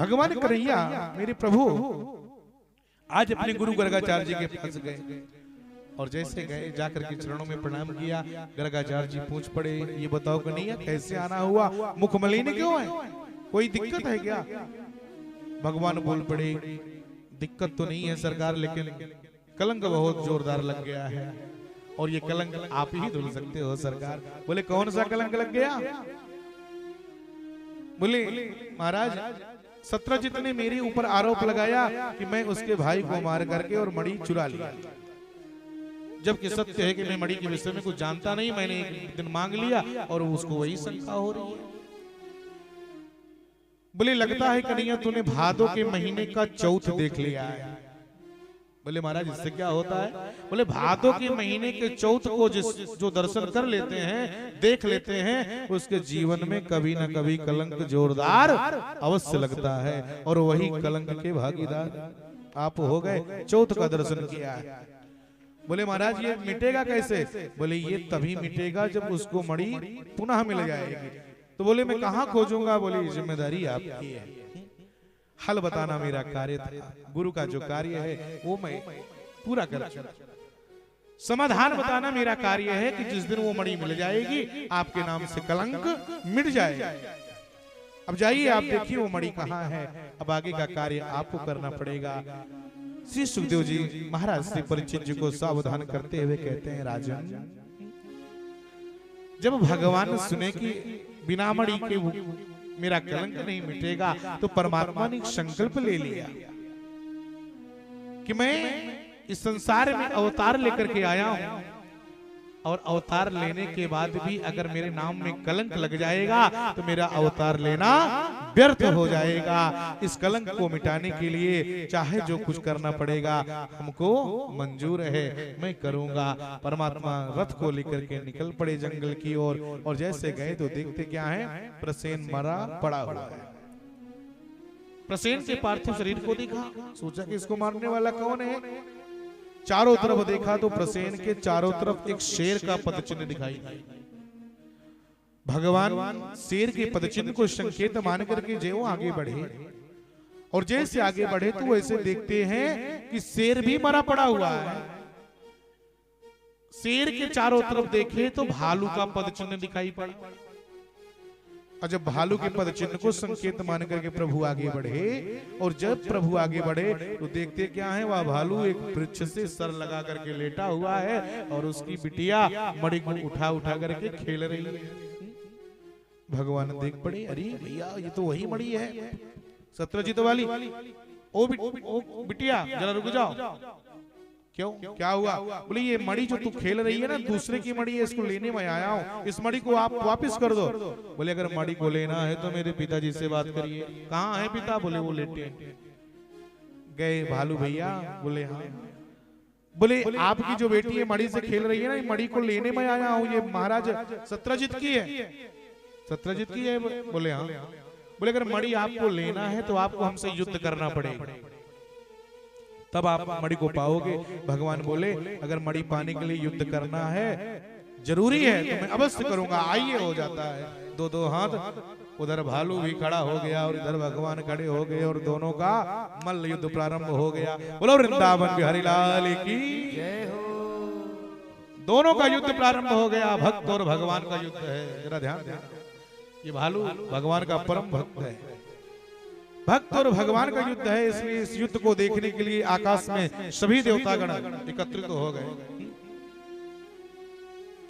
भगवान कन्हैया मेरे प्रभु आज अपने गुरु गर्गाचार्य जी के पास गए और जैसे गए जाकर के चरणों में प्रणाम किया। गर्गाचार्य जी पूछ पड़े, ये बताओ कन्हैया कैसे आना हुआ, मुख मलिन क्यों है, कोई दिक्कत है क्या? भगवान बोल पड़े, दिक्कत तो नहीं है सरकार, लेकिन कलंक बहुत जोरदार लग गया है और ये कलंक आप ही धुल सकते हो सरकार। बोले कौन सा कलंक लग गया? बोले महाराज सत्रजित ने मेरे ऊपर आरोप लगाया कि मैं उसके भाई को मार करके और मणि चुरा लिया, जबकि सत्य है कि मैं मणि के विषय में कुछ जानता नहीं, मैंने एक दिन मांग लिया और उसको वही शंका हो रही है। बोले लगता है कन्हैया तूने भादों के महीने का चौथ देख लिया है। बोले महाराज इससे क्या होता है? बोले भादों के महीने के चौथ को जो दर्शन कर लेते हैं, देख लेते हैं, उसके जीवन में कभी न कभी कलंक जोरदार अवश्य लगता है और वही कलंक के भागीदार आप हो गए। चौथ का दर्शन किया है। बोले महाराज ये मिटेगा कैसे? बोले ये तभी मिटेगा जब उसको मणि पुनः मिल जाएगी। तो बोले मैं कहाँ खोजूंगा? बोले जिम्मेदारी आपकी है, हल बताना मेरा कार्य था, गुरु का जो कार्य है वो मैं पूरा कर, समाधान बताना मेरा कार्य है कि जिस दिन वो मणि मिल जाएगी आपके नाम से कलंक मिट जाएगा। अब जाइए आप देखिए वो मणि कहाँ है, अब आगे का कार्य आपको करना पड़ेगा। श्री सुखदेव जी महाराज श्री परीक्षित जी को सावधान करते हुए कहते हैं, राजन जब भगवान सुने कि बिना मणि के मेरा कलंक नहीं मिटेगा तो परमात्मा ने एक संकल्प ले लिया कि मैं इस संसार में अवतार लेकर के आया हूं और अवतार लेने के बाद भी अगर मेरे नाम में कलंक लग जाएगा तो मेरा अवतार लेना व्यर्थ हो जाएगा। इस कलंक को मिटाने के लिए चाहे जो कुछ करना पड़ेगा हमको मंजूर है, मैं करूंगा। परमात्मा रथ को लेकर के निकल पड़े जंगल की ओर और जैसे गए तो देखते क्या है, प्रसेन मरा पड़ा हुआ है। प्रसेन के पार्थिव शरीर को देखा, सोचा कि इसको मारने वाला कौन है। चारों तरफ देखा तो प्रसेन के चारों तरफ एक शेर का पदचिन्ह दिखाई दिया। भगवान शेर के पदचिन्ह को संकेत मान करके जो आगे बढ़े और जैसे आगे बढ़े तो वैसे देखते हैं कि शेर भी मरा पड़ा हुआ है। शेर के चारों तरफ देखे तो भालू का पदचिन्ह दिखाई पड़ा और जब भालू के पद चिन्ह को संकेत मान करके प्रभु आगे बढ़े और जब प्रभु आगे बढ़े तो देखते क्या है, वह भालू एक वृक्ष से सर लगा करके लेटा हुआ है और उसकी बिटिया मणि को उठा उठा करके खेल रही है। भगवान देख पड़े, अरे भैया ये तो वही मणि है सत्रजित वाली। ओ बिटिया जरा रुक जाओ, क्यों क्या हुआ? बोले ये मणि जो तू खेल रही है ना दूसरे की मणि है, इसको लेने में आया हूँ, इस मणि को आप वापस कर दो। बोले अगर मणि को लेना है तो मेरे पिताजी से बात करिए। कहाँ है पिता? बोले वो लेटे गए। भालू भैया? बोले हाँ। बोले आपकी जो बेटी है मणि से खेल रही है ना, मणि को लेने में आया हूँ, ये महाराज सत्रजित की है। सत्रजित की है? बोले हाँ। बोले अगर मणि आपको लेना है तो आपको हमसे युद्ध करना पड़ेगा, तब आप मणि को पाओगे। भगवान बोले अगर मणि पाने के लिए युद्ध करना है जरूरी है तो मैं अवश्य करूंगा, आइए। हो जाता है दो दो हाथ, उधर भालू भी खड़ा हो गया और इधर भगवान खड़े हो गए और दोनों का मल्ल युद्ध प्रारंभ हो गया। बोलो वृंदावन बिहारी लाल की जय हो। दोनों का युद्ध प्रारंभ हो गया, भक्त और भगवान का युद्ध है। जरा ध्यान देना, ये भालू भगवान का परम भक्त है, भक्त और भगवान का युद्ध है। इसलिए इस युद्ध को देखने के लिए आकाश में सभी देवतागण एकत्रित हो गए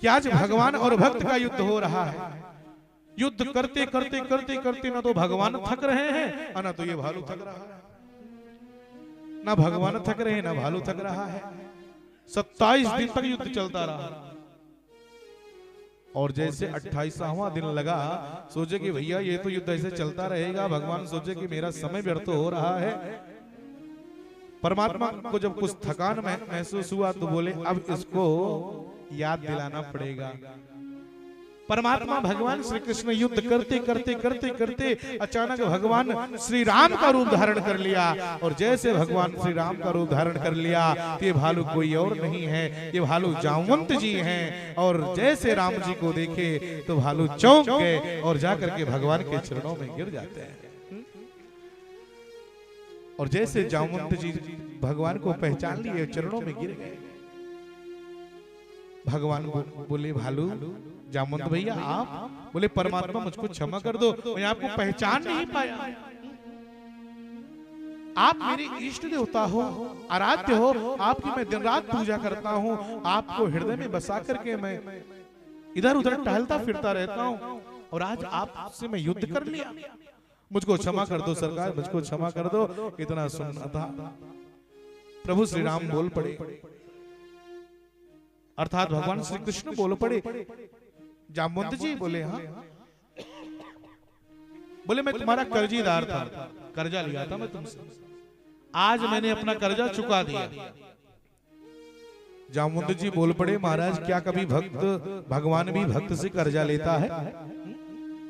कि आज भगवान और भक्त का युद्ध हो रहा है। युद्ध करते करते करते करते ना तो भगवान थक रहे हैं और ना तो ये भालू थक रहा है। ना भगवान थक रहे हैं ना भालू थक रहा है। 27 दिन तक युद्ध चलता रहा और जैसे 28वां दिन लगा, सोचे कि भैया ये तो युद्ध ऐसे चलता रहेगा। भगवान सोचे कि मेरा समय व्यर्थ हो रहा है। परमात्मा को जब कुछ थकान महसूस हुआ तो बोले अब इसको याद दिलाना पड़ेगा। परमात्मा भगवान श्री कृष्ण युद्ध करते करते करते करते अचानक भगवान श्री राम का रूप धारण कर लिया और जैसे भगवान श्री राम का रूप धारण कर लिया तो ये भालू कोई और नहीं है, ये भालू जामवंत जी हैं। और जैसे राम जी को देखे तो भालू चौंक गए और जाकर के भगवान के चरणों में गिर जाते हैं। और जैसे जामवंत जी भगवान को पहचान लिए, चरणों में गिर गए। भगवान बोले भालू, जामवंत भैया आप, बोले परमात्मा मुझको क्षमा कर दो, मैं आपको पहचान नहीं पाया। आप मेरे इष्ट देवता हो, आराध्य हो, आपकी मैं दिन रात पूजा करता हूँ, आपको हृदय में बसा करके मैं इधर उधर टहलता फिरता रहता हूँ, और आज आपसे मैं युद्ध कर लिया, मुझको क्षमा कर दो सरकार, मुझको क्षमा कर दो। इतना सुनना था, प्रभु श्री राम बोल पड़े, अर्थात भगवान श्री कृष्ण बोल पड़े, जामवंत जी बोले हाँ, बोले मैं तुम्हारा कर्जीदार था, कर्जा लिया था मैं तुमसे, आज मैंने अपना कर्जा चुका दिया। जामवंत जी बोल पड़े, महाराज क्या कभी भक्त, भगवान भी भक्त से कर्जा लेता है?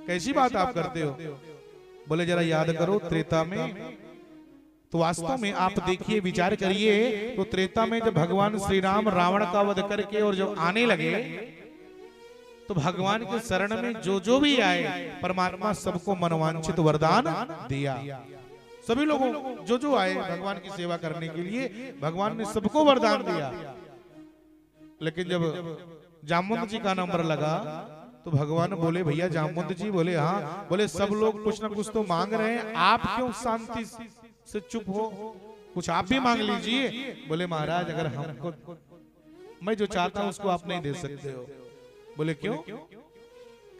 कैसी बात आप करते हो? बोले जरा याद करो, त्रेता में तो वास्तव में आप देखिए, विचार करिए, तो त्रेता में जब भगवान श्री राम रावण का वध करके और जब आने लगे, तो भगवान के शरण में जो भी आए, परमात्मा सबको मनोवांछित वरदान दिया। सभी लोगों जो आए भगवान की सेवा करने के लिए, भगवान ने सबको वरदान दिया। लेकिन जब जामवंत जी का नंबर लगा, तो भगवान बोले भैया जामवंत जी, बोले हाँ, बोले सब लोग कुछ ना कुछ तो मांग रहे हैं, आप क्यों शांति से चुप हो, कुछ आप भी मांग लीजिए। बोले महाराज अगर हमको, मैं जो चाहता हूं उसको आप नहीं दे सकते हो। बोले क्यों,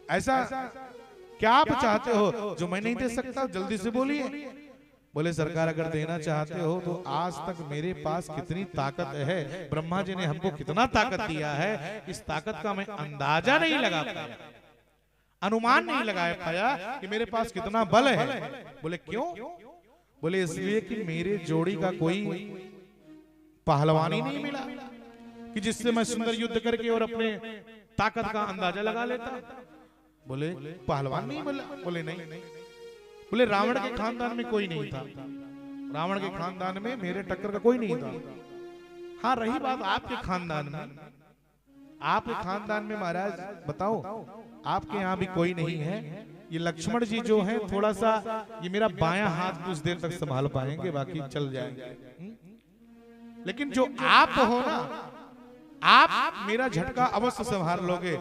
ऐसा क्या आप चाहते हो जो मैं नहीं दे सकता, जल्दी से बोलिए। बोले सरकार अगर देना चाहते हो तो आज तक मेरे पास कितनी ताकत है, ब्रह्मा जी ने हमको कितना ताकत दिया है, इस ताकत का मैं अंदाजा नहीं लगा पाया, अनुमान नहीं लगा पाया कि मेरे पास कितना बल है। बोले क्यों? बोले इसलिए कि मेरे जोड़ी का कोई पहलवान ही नहीं मिला कि जिससे मैं सुंदर युद्ध करके और अपने ताकत का अंदाजा लगा लेता। बोले पहलवान नहीं मिला? बोले नहीं। बोले रावण के खानदान में कोई नहीं था, रावण के खानदान में मेरे टक्कर का कोई नहीं था। हाँ रही बात आपके खानदान में, आपके खानदान में महाराज बताओ, आपके यहाँ भी कोई नहीं है। ये लक्ष्मण जी जो हैं, थोड़ा सा ये मेरा बायां हाथ कुछ देर तक संभाल पाएंगे, बाकी चल जाएंगे। लेकिन जो आप हो ना, आप मेरा झटका अवश्य संभाल लोगे,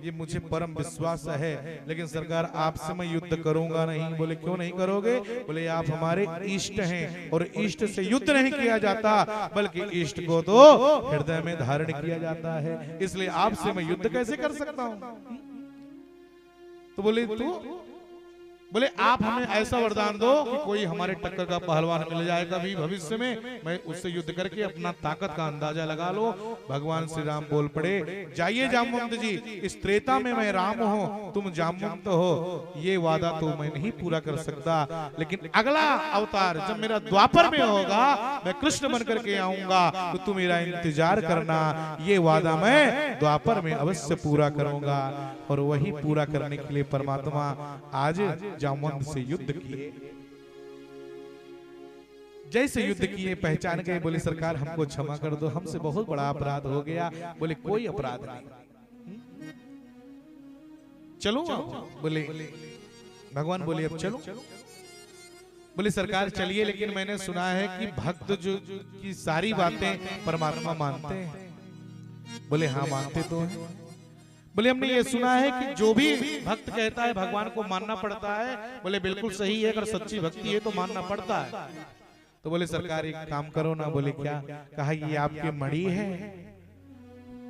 ये मुझे परम विश्वास है। लेकिन सरकार आपसे मैं युद्ध करूंगा नहीं। बोले क्यों नहीं करोगे? बोले आप हमारे इष्ट हैं, और इष्ट से युद्ध नहीं किया जाता, बल्कि इष्ट को तो हृदय में धारण किया जाता है, इसलिए आपसे मैं युद्ध कैसे कर सकता हूं? तो बोले बोले आप हमें ऐसा वरदान दो कि कोई हमारे टक्कर का पहलवान मिल जाए कभी भविष्य में, मैं उससे युद्ध करके अपना ताकत का अंदाजा लगा लो। भगवान श्री राम बोल पड़े, जाइए जामवंत जी, इस त्रेता में मैं राम हूँ, तुम जामवंत हो, ये वादा तो मैं नहीं पूरा कर सकता, लेकिन अगला अवतार जब मेरा द्वापर में होगा, मैं कृष्ण बन करके आऊंगा, तो तुम मेरा इंतजार करना, ये वादा मैं द्वापर में अवश्य पूरा करूंगा। और वही पूरा करने के लिए परमात्मा आज जामवंत से युद्ध किए। जैसे युद्ध किए पहचान गए, बोले सरकार हमको क्षमा कर दो, हमसे बहुत बड़ा अपराध हो गया। बोले कोई अपराध नहीं, चलो। बोले भगवान बोले अब चलो। बोले सरकार चलिए, लेकिन मैंने सुना है कि भक्त जो की सारी बातें परमात्मा मानते हैं। बोले हाँ मानते तो हैं। बोले हमने ये सुना है कि जो भी भक्त कहता है भगवान को मानना पड़ता है। बोले बिल्कुल सही है, अगर सच्ची भक्ति है तो मानना पड़ता है। तो बोले सरकार एक काम करो ना। बोले क्या? कहा ये आपकी मणि है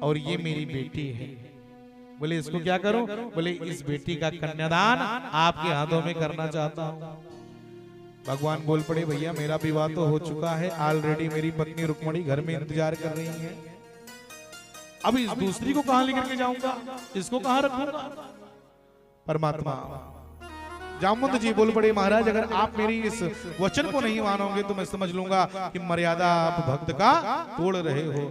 और ये मेरी बेटी है। बोले इसको क्या करूं? बोले इस बेटी का कन्यादान आपके हाथों में करना चाहता हूं। भगवान बोल पड़े, भैया मेरा विवाह तो हो चुका है, ऑलरेडी मेरी पत्नी रुक्मणी घर में इंतजार कर रही है, अब इस दूसरी को कहां लेकर के जाऊंगा, इसको कहां रखूंगा? परमात्मा जामवंत जी बोल पड़े, महाराज अगर आप मेरी इस वचन को नहीं मानोगे तो मैं समझ लूंगा कि मर्यादा आप भक्त का तोड़ रहे हो,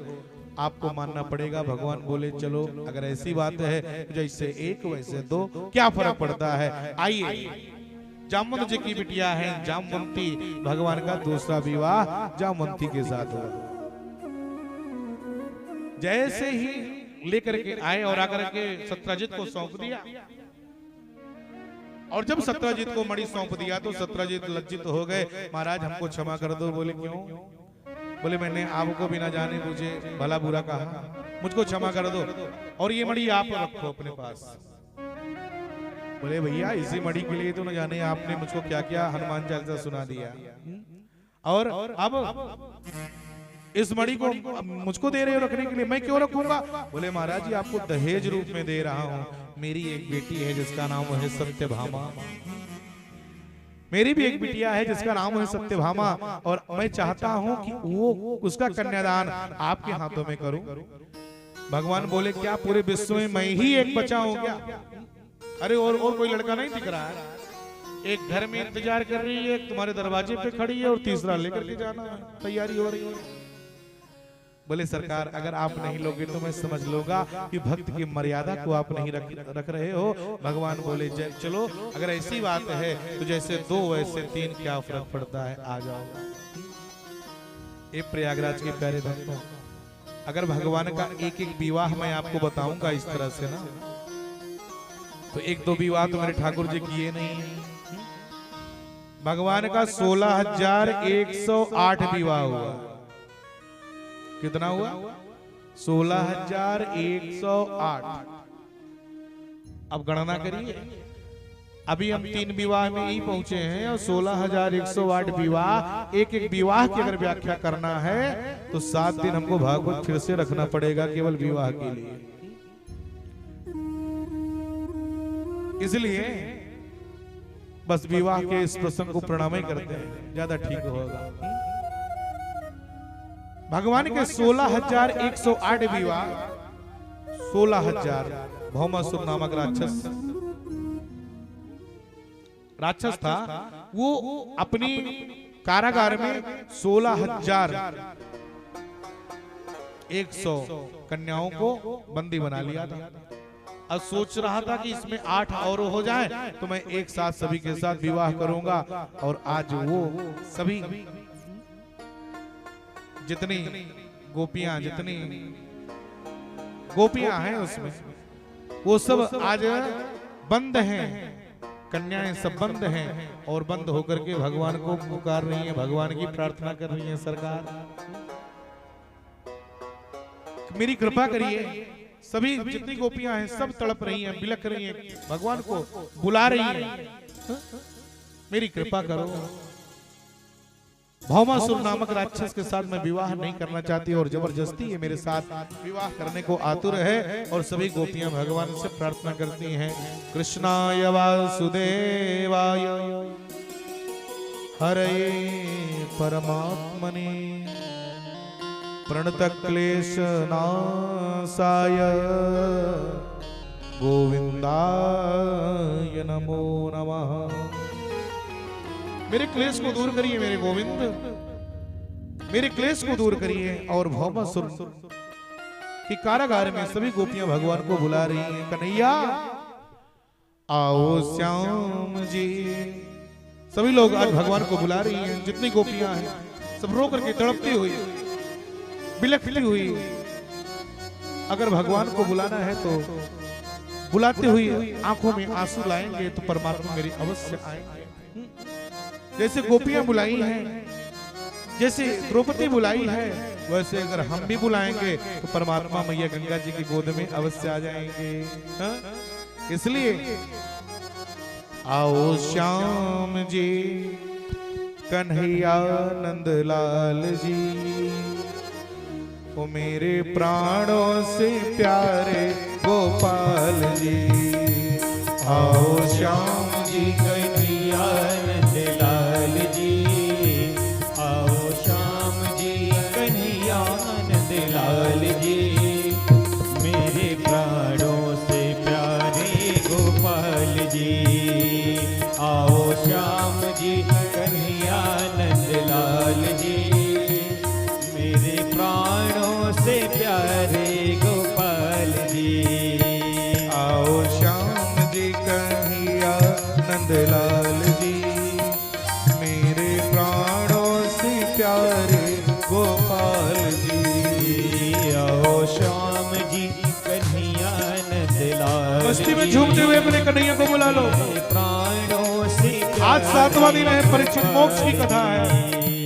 आपको मानना पड़ेगा। भगवान बोले चलो, अगर ऐसी बात है जैसे एक वैसे दो, क्या फर्क पड़ता है। आइए, जामवंत जी की बिटिया है जामवंती, भगवान का दूसरा विवाह जामवंती के साथ हुआ। जैसे ही लेकर के आए और आकर के सत्यजित को सौंप दिया, और जब सत्यजीत को मणि सौंप दिया तो सत्यजीत लज्जित हो गए, महाराज हमको क्षमा कर दो। बोले क्यों? बोले मैंने आपको बिना जाने मुझे भला बुरा कहा, मुझको क्षमा कर दो और ये मणि आप रखो अपने पास। बोले भैया इसी मणि के लिए तो न जाने आपने मुझको क्या क्या हनुमान चालीसा सुना दिया, और अब इस मणि को मुझको दे रहे हो रखने के लिए, मैं क्यों रखूंगा? बोले महाराज जी आपको दहेज रूप में दे रहा हूं, मेरी एक बेटी है जिसका नाम है सत्यभामा, मेरी भी एक बिटिया है जिसका नाम है सत्यभामा, और मैं चाहता हूं कि वो उसका कन्यादान आपके हाथों में करूं। भगवान बोले क्या पूरे विश्व में मैं ही एक बचा हूं क्या? अरे और कोई लड़का नहीं दिख रहा है? एक घर में इंतजार कर रही है, एक तुम्हारे दरवाजे पे खड़ी है और तीसरा लेकर के जाना है, तैयारी हो रही है। बोले सरकार अगर आप नहीं लोगे तो मैं समझ लूंगा कि भक्त की मर्यादा को आप नहीं रख रहे हो। भगवान बोले चलो अगर ऐसी बात है तो जैसे 2 वैसे 3 क्या फर्क पड़ता है, आ जाओ। ये प्रयागराज के प्यारे भक्तों, अगर भगवान का एक एक विवाह मैं आपको बताऊंगा इस तरह से ना, तो 1-2 विवाह तो मेरे ठाकुर जी किए नहीं है। भगवान का 16,108 विवाह हुआ। कितना हुआ? 16,108। अब गणना करिए, अभी हम 3 विवाह में ही पहुंचे हैं और 16,108 विवाह। एक एक विवाह की अगर व्याख्या करना है तो 7 दिन हमको भागवत फिर से रखना पड़ेगा केवल विवाह के लिए। इसलिए बस विवाह के इस प्रसंग को प्रणाम ही करते हैं, ज्यादा ठीक होगा। भगवान के 16,108 विवाह, 16,000 भौमासुर नामक राक्षस था, वो अपनी कारागार में 16,100 कन्याओं को बंदी बना लिया था। अब सोच रहा था कि इसमें 8 और हो जाए तो मैं एक साथ सभी के साथ विवाह करूंगा। और आज वो सभी जितनी गोपियां हैं उसमें वो सब आज बंद हैं, कन्याएं सब बंद हैं और बंद होकर के भगवान को पुकार रही हैं, भगवान की प्रार्थना कर रही हैं। सरकार मेरी कृपा करिए, सभी जितनी गोपियां हैं सब तड़प रही हैं, बिलख रही हैं, भगवान को बुला रही हैं, मेरी कृपा करो। भौमासुर नामक राक्षस के साथ मैं विवाह नहीं करना चाहती और जबरदस्ती ये मेरे साथ विवाह करने को आतुर है। और सभी गोपियां भगवान से प्रार्थना करती हैं, कृष्णाय वासुदेवाय हरये परमात्मने प्रणत क्लेश नाशाय गोविंदाय नमो नमः। मेरे क्लेश को दूर करिए मेरे गोविंद, मेरे क्लेश को दूर करिए। और भौमासुर की कारागार में सभी गोपियां भगवान को बुला रही हैं, कन्हैया आओ श्याम जी। सभी लोग आज भगवान को बुला रही हैं, जितनी गोपियां हैं सब रो करके तड़पती हुई, बिलखती हुई। अगर भगवान को बुलाना है तो बुलाते हुए आंखों में आंसू लाएंगे तो परमात्मा मेरी अवश्य आएंगे। जैसे गोपियां बुलाई हैं, जैसे द्रौपदी बुलाई है, वैसे अगर हम भी बुलाएंगे तो परमात्मा मैया गंगा जी की गोद में अवश्य आ जाएंगे। इसलिए आओ श्याम जी कन्हैया नंदलाल जी, ओ मेरे प्राणों से प्यारे गोपाल जी। आओ श्याम जी कन्हैया नंदलाल जी, आओ श्याम जी कन्हैया नंदलाल जी, मेरे प्राणों से प्यारे गोपाल जी। आओ श्याम जी कन्हैया नंदलाल जी, मेरे प्राणों से प्यारे गोपाल जी। आओ श्याम जी कन्हैया नंदलाल जी, मेरे प्राणों से प्यारे गोपाल जी। आओ श्याम जी कन्हैया नंदलाल, मस्ती में झूमते हुए अपने कन्हैया को बुला लो। प्राण सातवां दिन है, परीक्षित मोक्ष की कथा है।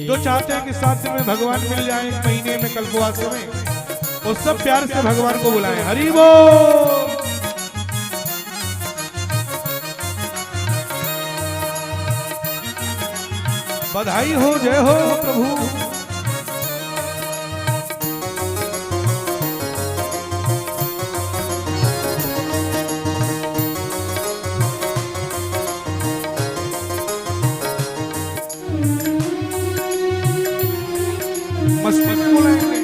जो चाहते हैं कि 7 दिन में भगवान मिल जाए, 1 महीने में, कल्पवास में, वो सब प्यार से भगवान को बुलाएं। हरि बोल। बधाई हो, जय हो प्रभु। मस्त बोलेंगे।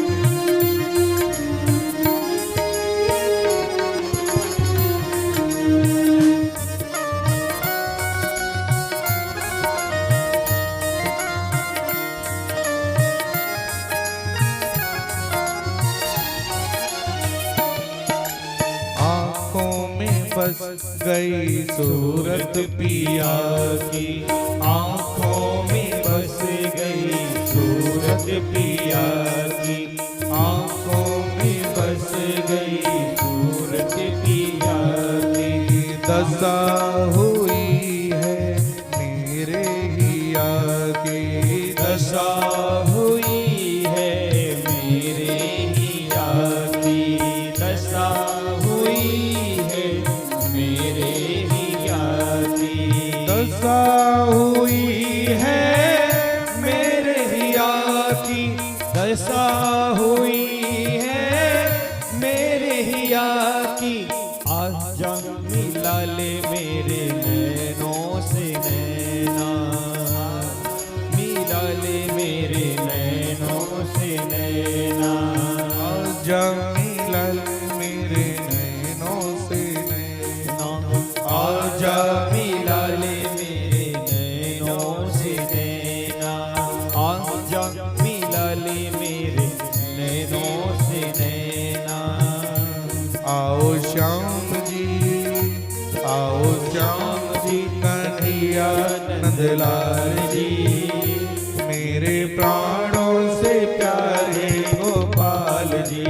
बस गई सूरत पिया की, आँखों में बस गई सूरत पिया की, आँखों में बस गई सूरत पिया की। दशा हुई है मेरे हिया की, दशा हुई है मेरे हिया की, दशा हुई है मेरे हिया की, दशा हुई है मेरे हिया की, दशा हुई है मेरे हिया की। आजा मिला ले मेरे नैनों से नैना, मिला ले मेरे नैनों से नैना, आजा मिला ले मेरे नैनों से नैना, आजा मिला ले मेरे नैनों से नैना, आजा मिला ले मेरे नैनों से नैना। आओ श्याम जी, आओ श्याम जी, कन्हैया नंदलाल जी, मेरे प्राणों से प्यारे गोपाल जी।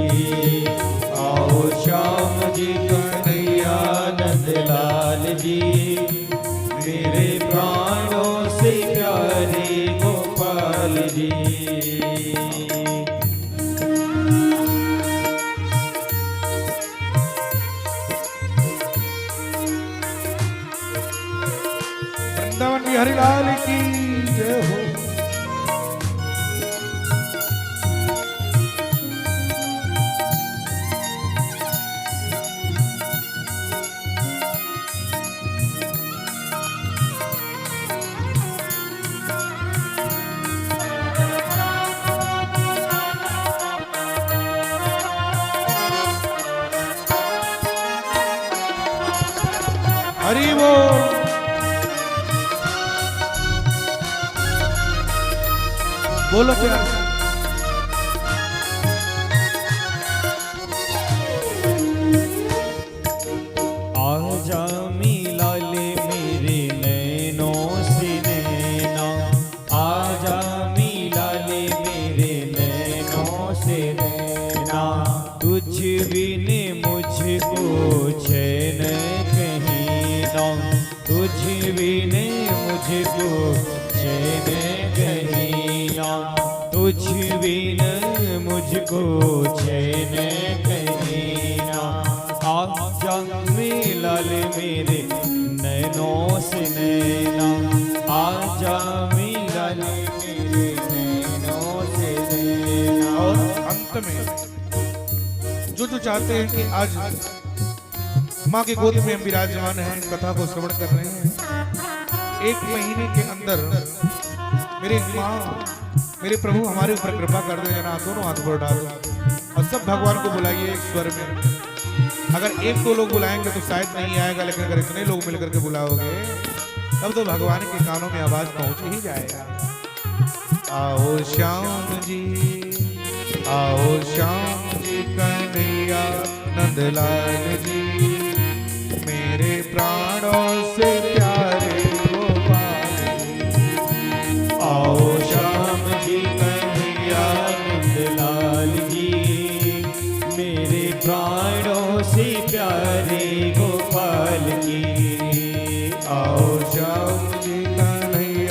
आओ श्याम जी, कन्हैया नंदलाल जी, मेरे प्राणों से प्यारे गोपाल जी। वृंदावन बिहारी लाल की जय हो। हरि बोल। बोलो प्यार से। आजा मिला ले मेरे नैनों से नैना, आजा मिला ले मेरे नैनों से नैना। तुझ बिन मुझको चैन कहीं ना, तुझ बिन मुझको चैन कहीं ना, तुझ बिन मुझको चैन कहीं ना। आजा मिला ले मेरे नैनों से नैना, आजा मिला ले मेरे नैनों से नैना। और अंत में जो चाहते हैं कि आज माँ के गोद में हम विराजमान हैं, कथा को श्रवण कर रहे हैं, 1 महीने के अंदर मेरी माँ, मेरे प्रभु हमारे ऊपर कृपा कर दे। जना दोनों हाथ पर डालो और सब भगवान को बुलाइए एक स्वर में। अगर 1-2 लोग बुलाएंगे तो शायद नहीं आएगा, लेकिन अगर इतने लोग मिलकर के बुलाओगे तब तो भगवान के कानों में आवाज पहुंच ही जाएगा। आओ श्याम जी, आओ श्याम जी, कन्हैया नंदलाल जी, मेरे प्राणों से प्यारे गोपाल। आओ श्याम जी, कन्हैया नंदलाल जी, मेरे प्राणों से प्यारे गोपाल की। आओ श्याम जी, कन्हैया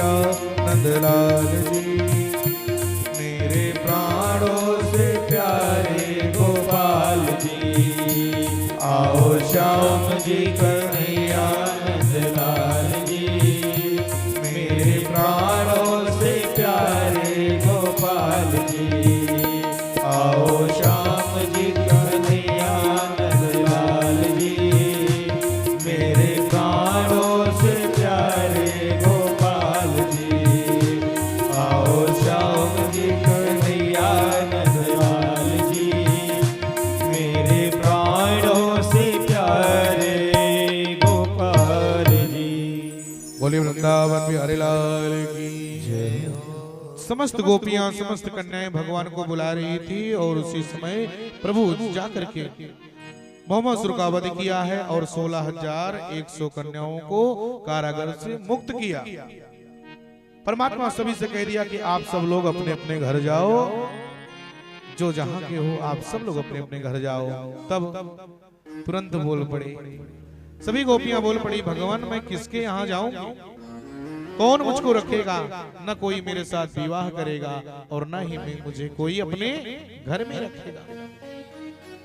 मेरे प्राणों से प्यारे गोपाल जी, आओ श्याम जी कन्हैया नंदलाल जी, मेरे प्राणों से प्यारे गोपाल जी, आओ श्याम जी कन्हैया नंदलाल जी, मेरे प्राणों से प्यारे गोपाल जी, आओ श्याम जी कन्हैया नंदलाल जी, मेरे प्राणों से प्यारे गोपाल जी। बोले वृंदावन बिहारी लाल की जय। समस्त गोपियां समस्त कन्याएं भगवान को बुला रही थी और उसी समय प्रभु जाकर के मोहम्मद का वध किया है और 16,100 कन्याओं को कारागार से मुक्त किया। परमात्मा सभी से कह दिया कि आप सब लोग अपने अपने घर जाओ, जो जहां के हो आप सब लोग अपने अपने घर जाओ। तब तुरंत बोल पड़े, सभी गोपियां बोल पड़ी, भगवान मैं किसके यहाँ जाऊंगी? कौन मुझको रखेगा? न कोई मेरे साथ विवाह करेगा और न ही मुझे कोई अपने घर में रखेगा।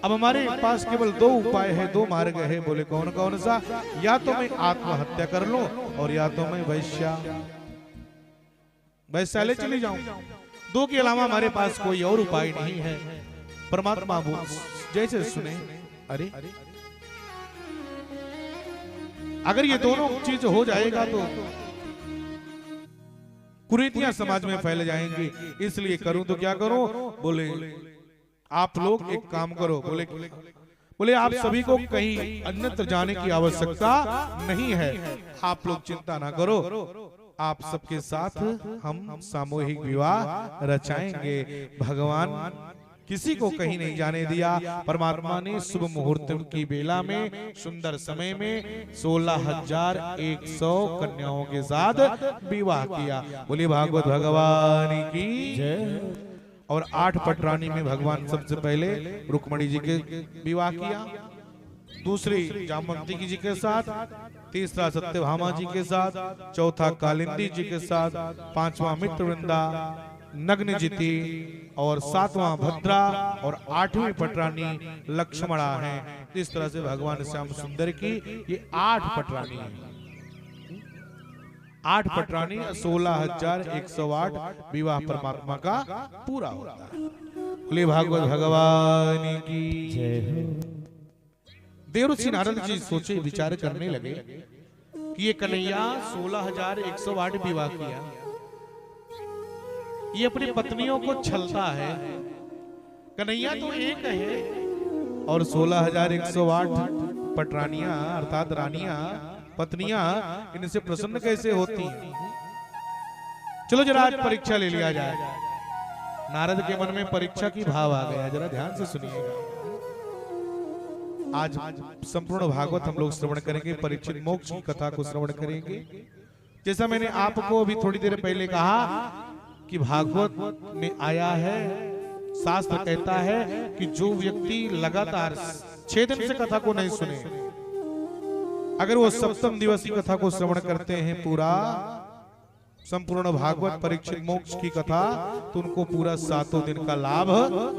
अब हमारे पास केवल दो उपाय है, दो मार्ग है। बोले कौन कौन सा? या तो मैं आत्महत्या कर लूं और या तो मैं वैश्यालय चली जाऊं। दो के अलावा हमारे पास कोई और उपाय नहीं है। परमात्मा जैसे सुने, अरे अगर ये दोनों चीज हो जाएगा तो कुरीतियां समाज में फैल जाएंगी, इसलिए करूं तो क्या करूं? बोले आप लोग एक काम करो। बोले आप सभी को कहीं अन्यत्र जाने की आवश्यकता नहीं है, आप लोग चिंता ना करो, आप सबके साथ हम सामूहिक विवाह रचाएंगे। भगवान किसी को कहीं नहीं जाने दिया। परमात्मा ने शुभ मुहूर्त की बेला में सुंदर समय में 16,100 कन्याओं के साथ विवाह किया। बोली भागवत भगवान की जय। और 8 पटरानी में भगवान सबसे पहले रुक्मणी जी के विवाह किया, दूसरी जामवंती जी के साथ, तीसरा सत्यभामा जी के साथ, चौथा कालिंदी जी के साथ, पांचवा मित्रवृंदा नग्नजिति और 7वां भद्रा और 8वीं पटरानी लक्ष्मणा है। इस तरह से भगवान श्याम सुंदर की ये 8 पटरानी है। 8 पटरानी 16,108 विवाह परमात्मा का पूरा होता है। बोले भागवत भगवान की जय। देवऋषि नारद जी सोचे विचार करने लगे कि ये कन्हैया 16,108 विवाह किया, ये अपनी पत्नियों को छलता है। कन्हैया तो एक है और 16,108 पटरानियां अर्थात रानियां पत्नियां इनसे प्रसन्न कैसे होती हैं? चलो जरा आज परीक्षा ले लिया जाए। नारद के मन में परीक्षा की भाव आ गया, जरा ध्यान से सुनिएगा। आज संपूर्ण भागवत हम लोग श्रवण करेंगे, परीक्षित मोक्ष की कथा को श्रवण करेंगे। जैसा मैंने आपको अभी थोड़ी देर पहले कहा कि भागवत में आया है, शास्त्र कहता है कि जो व्यक्ति लगातार 6 दिन से कथा को नहीं सुने, अगर वो सप्तम दिवस की कथा को श्रवण करते हैं, पूरा संपूर्ण भागवत परीक्षित मोक्ष की कथा, तो उनको पूरा 7 दिन का लाभ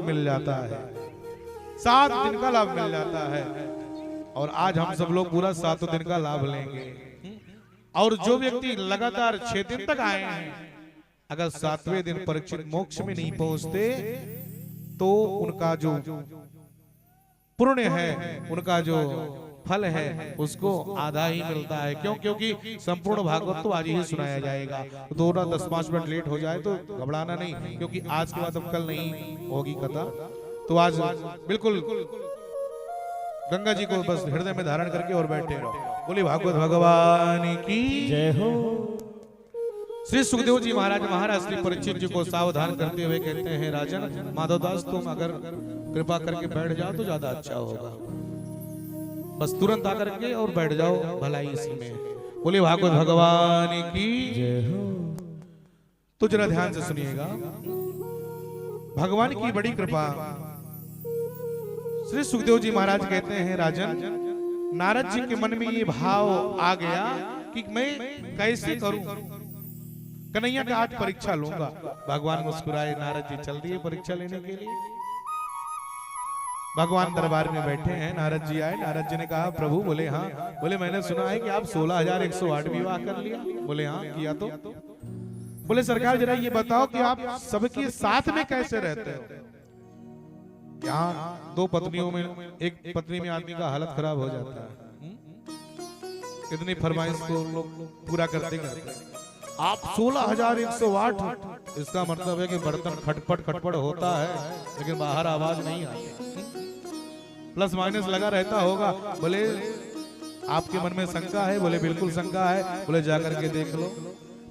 मिल जाता है। 7 दिन का लाभ मिल जाता है और आज हम सब लोग पूरा 7 दिन का लाभ लेंगे। और जो व्यक्ति लगातार 6 दिन तक आए हैं, अगर 7वें दिन परीक्षित मोक्ष में नहीं पहुंचते तो उनका जो पुण्य है, उनका जो फल है, उसको आधा ही मिलता है। क्यों? क्योंकि संपूर्ण भागवत तो आज ही सुनाया जाएगा। तो थोड़ा 10-5 मिनट लेट हो जाए तो घबराना नहीं, क्योंकि आज के बाद अब कल नहीं होगी कथा। तो आज बिल्कुल गंगा जी को बस हृदय में धारण करके और बैठे रहो। बोली भागवत भगवान की जय हो। श्री सुखदेव जी महाराज श्री परीक्षित जी को सावधान करते हुए कहते हैं, राजन माधवदास तुम अगर कृपा करके बैठ जाओ तो ज्यादा अच्छा होगा, बस तुरंत आकर के और बैठ जाओ, भलाई इसी में। बोले भागवत भगवान की जय हो। तो जरा ध्यान से सुनिएगा, भगवान की बड़ी कृपा। श्री सुखदेव जी महाराज कहते हैं, राजन नारद जी के मन में ये भाव आ गया कि मैं कैसे करूं, कन्हैया का आज परीक्षा लूंगा। भगवान मुस्कुराए, नारद जी चल दिए परीक्षा लेने के लिए। भगवान दरबार में बैठे हैं, नारद जी आए। नारद जी ने कहा प्रभु, बोले हाँ। बोले मैंने सुना है कि आप 16,108 विवाह कर लिया। बोले हाँ किया। तो बोले सरकार जरा ये बताओ कि आप सबके साथ में कैसे रहते हो। यहाँ 2 पत्नियों में एक पत्नी में आदमी का हालत खराब हो जाता है। कितनी फरमाइश को लोग पूरा करते करते आप 16,108, इसका मतलब है कि बर्तन खटपट खटपट होता है लेकिन बाहर आवाज नहीं आती, प्लस माइनस लगा रहता होगा। बोले आपके मन में शंका है? बोले बिल्कुल शंका है। बोले जाकर के देख लो,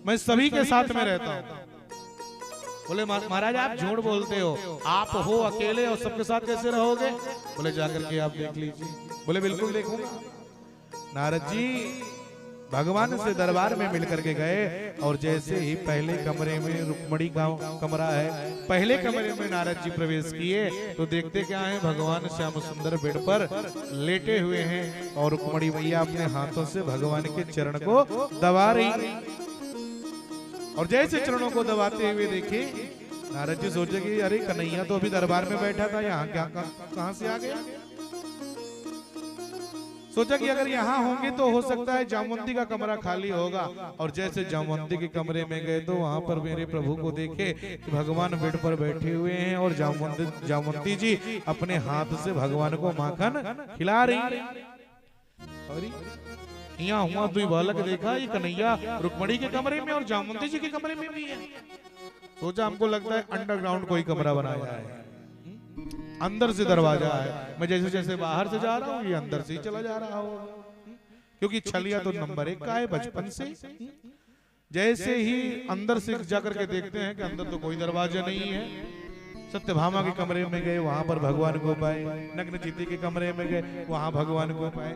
मैं सभी के साथ में रहता हूँ। बोले महाराज आप झूठ बोलते हो, आप हो अकेले और सबके साथ कैसे रहोगे? बोले जाकर के आप देख लीजिए। बोले बिल्कुल देखूंगा। नारद जी भगवान से दरबार में मिलकर के गए और जैसे ही पहले कमरे में, रुक्मणी का कमरा है, पहले कमरे में नारद जी प्रवेश किए तो देखते क्या है, भगवान श्याम सुंदर बेड पर लेटे हुए हैं और रुक्मणी मैया अपने हाथों से भगवान के चरण को दबा रही। और जैसे चरणों को दबाते हुए देखे, नारद जी सोचे कि अरे कन्हैया तो अभी दरबार में बैठा था, यहाँ क्या कहां से आ गया। सोचा कि अगर यहाँ होंगे तो हो सकता है जामवंती का कमरा खाली होगा। और जैसे जामवंती के कमरे में गए तो वहां पर मेरे प्रभु को देखे कि भगवान बेड पर बैठे हुए हैं और जामवंती जी अपने हाथ से भगवान को माखन खिला रही। यहाँ हुआ दुई बालक देखा, ये कन्हैया रुक्मणी के कमरे में और जामवंती जी के कमरे में भी है। सोचा हमको लगता है अंडरग्राउंड कोई कमरा बनाया है, अंदर से दरवाजा है। मैं जैसे जैसे बाहर से जा रहा हूँ ये अंदर से ही चला जा रहा हूँ, क्योंकि छलिया तो नंबर 1 का है बचपन से। जैसे ही अंदर से जाकर के देखते हैं कि अंदर तो कोई दरवाजा नहीं है। सत्यभामा के कमरे में गए, वहां पर भगवान को पाए। नग्न जीती के कमरे में गए, वहां भगवान को पाए।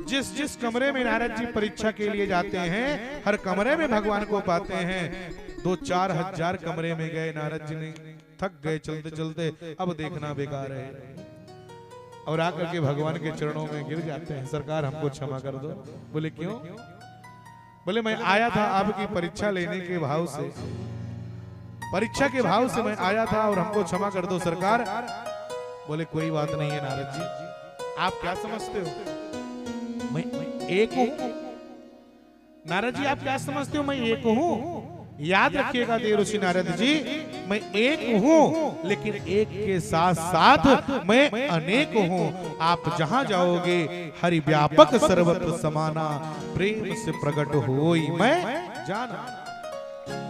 जिस जिस कमरे में नारद जी परीक्षा के लिए जाते हैं, हर कमरे में भगवान को पाते हैं। 2-4 हजार कमरे में गए, नारद जी ने थक गए चलते चलते, अब देखना बेकार है और आकर के भगवान के चरणों में गिर जाते हैं, सरकार हमको क्षमा कर दो। बोले क्यों? बोले मैं आया था आपकी परीक्षा लेने के भाव से, परीक्षा के भाव से मैं आया था और हमको क्षमा कर दो सरकार। बोले कोई बात नहीं है नारद जी, आप क्या समझते हो मैं एक हूं? नारद जी आप क्या समझते हो मैं एक हूं? याद रखिएगा देव ऋषि नारद जी, मैं एक हूँ लेकिन एक के साथ साथ मैं अनेक हूँ। आप जहाँ जाओगे हरि व्यापक सर्वत्र समाना, प्रेम से प्रकट होई मैं जाना।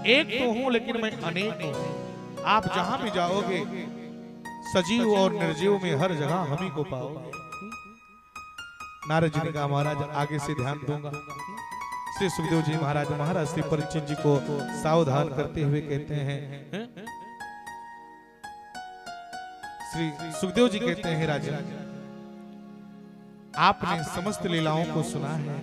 एक तो हूँ लेकिन मैं अनेक हूँ। आप जहाँ भी जाओगे सजीव और निर्जीव में हर जगह हम ही को पाओगे। नारद जी ने कहा महाराज आगे से ध्यान दूंगा। श्री सुखदेव जी महाराज श्री परीक्षित जी को सावधान करते हुए कहते हैं, श्री सुखदेव जी कहते हैं राजा आपने समस्त लीलाओं को सुना है।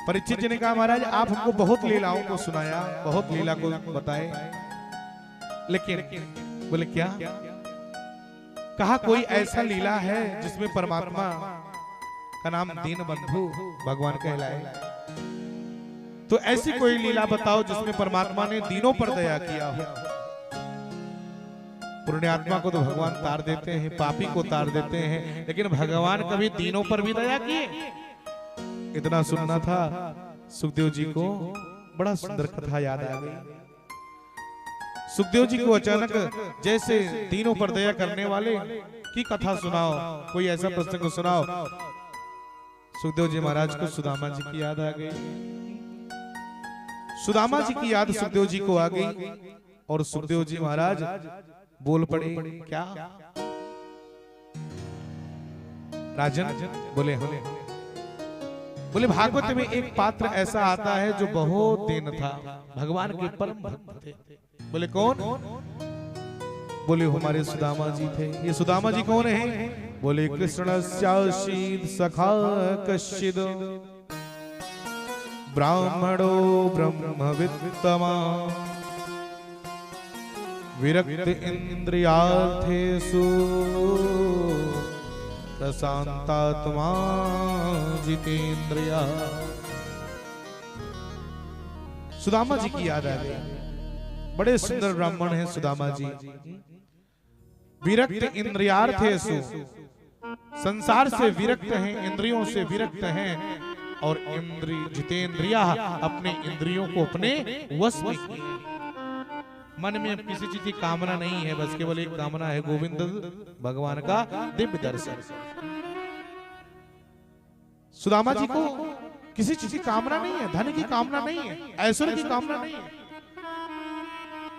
परीक्षित जी ने कहा महाराज आप हमको बहुत लीलाओं को सुनाया, बहुत लीला को बताए, लेकिन बोले क्या? कहा कोई ऐसा लीला है जिसमें परमात्मा का नाम दीन बंधु भगवान कहलाए। तो ऐसी कोई लीला बताओ जिसमें परमात्मा ने दीनों पर दया किया हो। पुण्यात्मा को तो भगवान तार देते हैं, पापी को तार देते हैं, लेकिन भगवान कभी दीनों पर भी दया किए? इतना सुनना था सुखदेव जी को। बड़ा सुंदर कथा याद आ गई। सुखदेव जी को अचानक जैसे दीनों पर दया करने वाले की कथा सुनाओ, कोई ऐसा प्रसंग सुनाओ। सुखदेव जी महाराज को सुदामा जी की याद आ गई। सुदामा जी की याद सुखदेव जी को आ गई और सुखदेव जी महाराज बोल पड़े, क्या राजन? बोले हाँ। बोले भागवत में एक पात्र ऐसा आता है जो बहुत दीन था, भगवान के परम भक्त थे। बोले कौन? बोले हमारे सुदामा जी थे। ये सुदामा जी कौन है? बोले कृष्णस्यासीद सखा कश्चिद ब्राह्मणो ब्रह्मवित्तमा विरक्त इंद्रियार्थेषु प्रशांतात्मा जितेन्द्रिया। सुदामा जी की याद आ गई। बड़े सुंदर ब्राह्मण हैं सुदामा जी, विरक्त इंद्रियार्थेषु, संसार से विरक्त हैं, इंद्रियों से विरक्त हैं, और जितेंद्रिया, अपने इंद्रियों को अपने वश में किए। मन में अब किसी चीज की कामना नहीं है, बस केवल एक कामना है, गोविंद भगवान का दिव्य दर्शन। सुदामा जी को किसी चीज की कामना नहीं है, धन की कामना नहीं है, ऐश्वर्य की कामना नहीं है,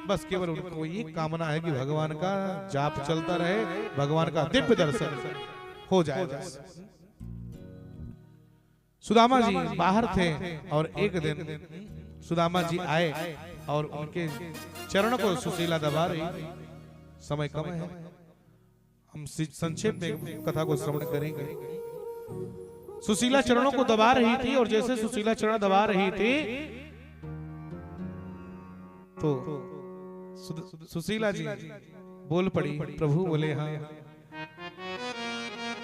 बस केवल उनको ये कामना है कि भगवान का जाप चलता रहे, भगवान का दिव्य दर्शन हो जाए। सुदामा जी बाहर थे और एक दिन सुदामा जी आए और उनके चरण को सुशीला दबा रही। समय कम है, हम संक्षेप में कथा को श्रवण करेंगे। सुशीला चरणों को दबा रही थी और जैसे सुशीला चरण दबा रही थी तो सुशीला जी बोल पड़ी, प्रभु बोले हाँ,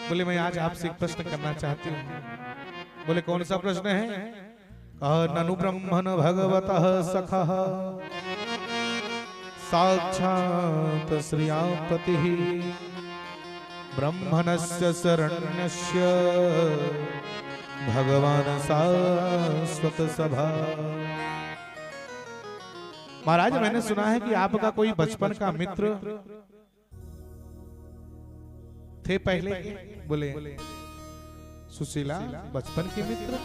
बोले मैं आज आपसे एक प्रश्न करना चाहती हूँ। बोले कौन सा प्रश्न है? ननु ब्रह्मण भगवतः सखः साक्षात् श्रियापतिः ब्रह्मणस्य शरण्यस्य भगवान शाश्वत सभा। महाराज मैंने सुना है कि आपका कोई बचपन का मित्र थे पहले। बोले सुशीला बचपन के मित्र,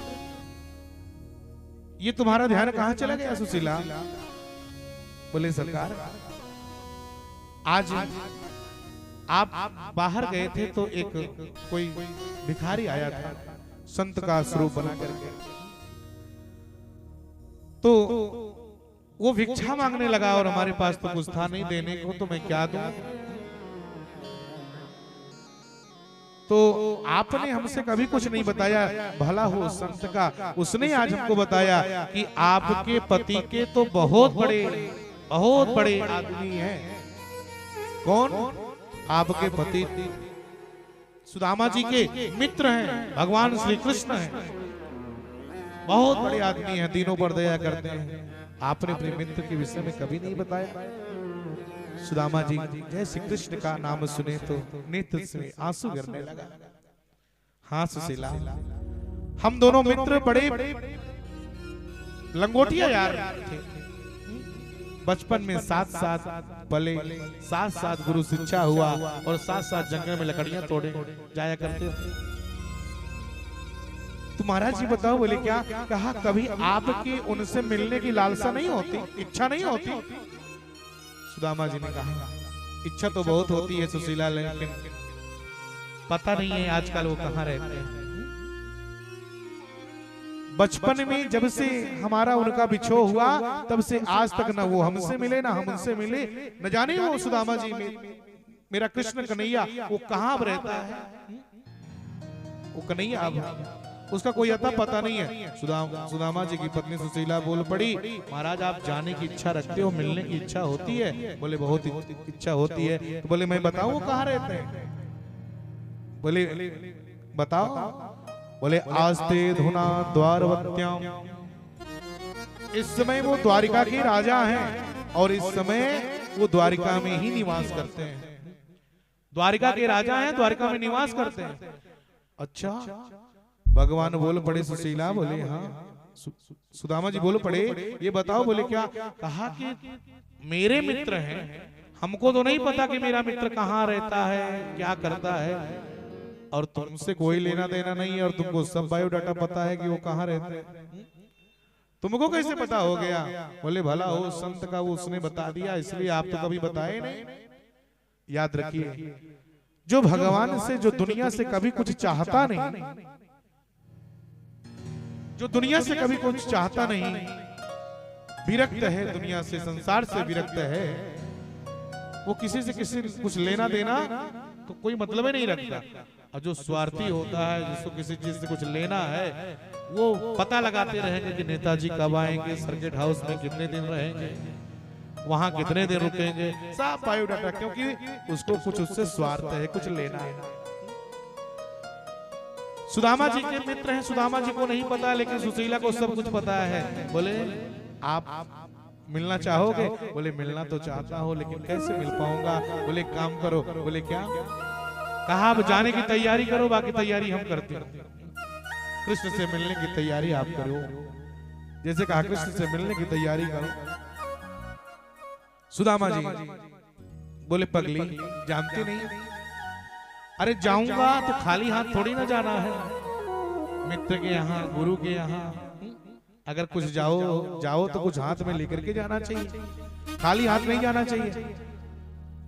ये तुम्हारा ध्यान कहां चला गया सुशीला? बोले सरकार आज आप बाहर गए थे तो एक कोई भिखारी आया था संत का स्वरूप बना करके, तो वो भिक्षा मांगने लगा और हमारे पास तो कुछ था नहीं देने को, तो मैं क्या दूं? तो आपने हमसे कभी कुछ नहीं बताया, भला हो संत का, उसने आज हमको बताया कि आपके पति के तो बहुत बड़े आदमी हैं। कौन? आपके पति सुदामा जी के मित्र हैं, भगवान श्री कृष्ण हैं, बहुत बड़े आदमी हैं, दिनों पर दया करते हैं। आपने अपने मित्र के विषय में कभी नहीं बताया। सुदामा जी जय श्री कृष्ण का नाम सुने तो नेत्र से आंसू गिरने लगा। हाँ सुशीला, हम दोनों मित्र बड़े लंगोटिया यार थे, बचपन में साथ पले, साथ गुरु शिक्षा हुआ और साथ जंगल में लकड़ियां तोड़े जाया करते थे। तो महाराज जी बताओ, बोले क्या? कहा कभी आपकी उनसे मिलने की लालसा नहीं होती, इच्छा नहीं होती? सुदामा जी ने कहा इच्छा तो बहुत होती है सुशीला, लेकिन पता नहीं है आजकल वो कहाँ रहते हैं। बचपन में जब से हमारा उनका बिछो हुआ तब से आज तक ना वो हमसे मिले ना हम उनसे मिले। न जाने वो सुदामा जी में मेरा कृष्ण कन्हैया वो कहाँ रहता है, वो कन्हैया अब उसका कोई अता पता नहीं है। सुदामा जी की पत्नी सुशीला बोल पड़ी, महाराज आप जाने की इच्छा रखते हो, मिलने की इच्छा होती है? बोले बहुत इच्छा होती है। तो बोले मैं बताऊं वो कहाँ रहते हैं? बोले बताओ। बोले आस्ते धुना द्वारवत्याम, इस समय वो द्वारिका के राजा हैं और इस समय वो द्वारिका में ही निवास करते हैं। द्वारिका के राजा हैं, द्वारिका में निवास करते हैं। अच्छा, भगवान बोल पड़े सुशीला, बोले हाँ। सुदामा जी बोल पड़े ये बताओ, बोले क्या? कहा कि मेरे मित्र हैं, हमको तो नहीं पता कि मेरा मित्र कहाँ रहता है, क्या करता है, और तुमसे कोई लेना देना नहीं है और तुमको सब बायोडाटा पता है कि वो कहाँ रहते हैं, तुमको कैसे पता हो गया? बोले भला हो संत का वो उसने बता दिया, इसलिए आप तो कभी बताए नहीं। याद रखिए, जो भगवान से, जो दुनिया से कभी कुछ चाहता नहीं, जो दुनिया से कभी कुछ चाहता नहीं, विरक्त है दुनिया से, संसार से विरक्त है, वो किसी से कुछ लेना देना तो कोई मतलब ही नहीं रखता। और जो स्वार्थी होता है, जिसको किसी चीज से कुछ लेना है, वो पता लगाते रहेंगे कि नेताजी कब आएंगे, सर्किट हाउस में कितने दिन रहेंगे, वहां कितने दिन रुकेंगे, सब बायोडाटा, क्योंकि उसको कुछ उससे स्वार्थ है, कुछ लेना है। सुदामा जी के मित्र हैं, सुदामा जी को नहीं पता, लेकिन सुशीला को सब कुछ पता है। बोले आप मिलना चाहोगे? बोले मिलना तो चाहता हूँ, लेकिन कैसे मिल पाऊंगा? बोले काम करो। बोले क्या? कहा अब जाने की तैयारी करो, बाकी तैयारी हम करते हैं। कृष्ण से मिलने की तैयारी आप करो। जैसे कहा कृष्ण से मिलने की तैयारी करो। सुदामा जी बोले पगली जानती नहीं, अरे जाऊंगा तो खाली हाथ थोड़ी ना जाना है। मित्र के यहाँ, गुरु के यहाँ अगर कुछ जाओ तो कुछ हाथ में लेकर के जाना चाहिए, खाली हाथ नहीं जाना चाहिए।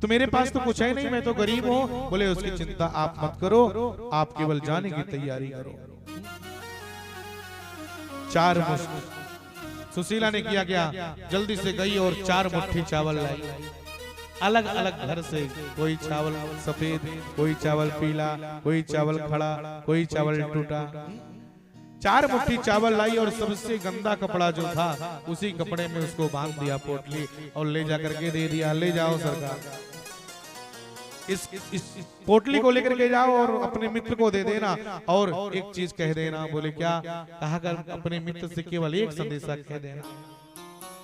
तो मेरे पास तो कुछ है नहीं, मैं तो गरीब हूँ। बोले उसकी चिंता आप मत करो, आप केवल जाने की तैयारी करो। 4 मुश्त सुशीला ने किया क्या? जल्दी से गई और 4 मुट्ठी चावल लाई। अलग अलग घर से, कोई चावल सफेद, कोई चावल पीला, कोई चावल खड़ा, कोई चावल टूटा। 4 मुट्ठी चावल लाई और सबसे गंदा कपड़ा जो था उसी कपड़े में उसको बांध दिया पोटली और ले जाकर के दे दिया, ले जाओ सरकार, इस पोटली को लेकर के जाओ और अपने मित्र को दे देना और एक चीज कह देना। बोले क्या? कहा कर अपने मित्र से केवल एक संदेशा कह देना।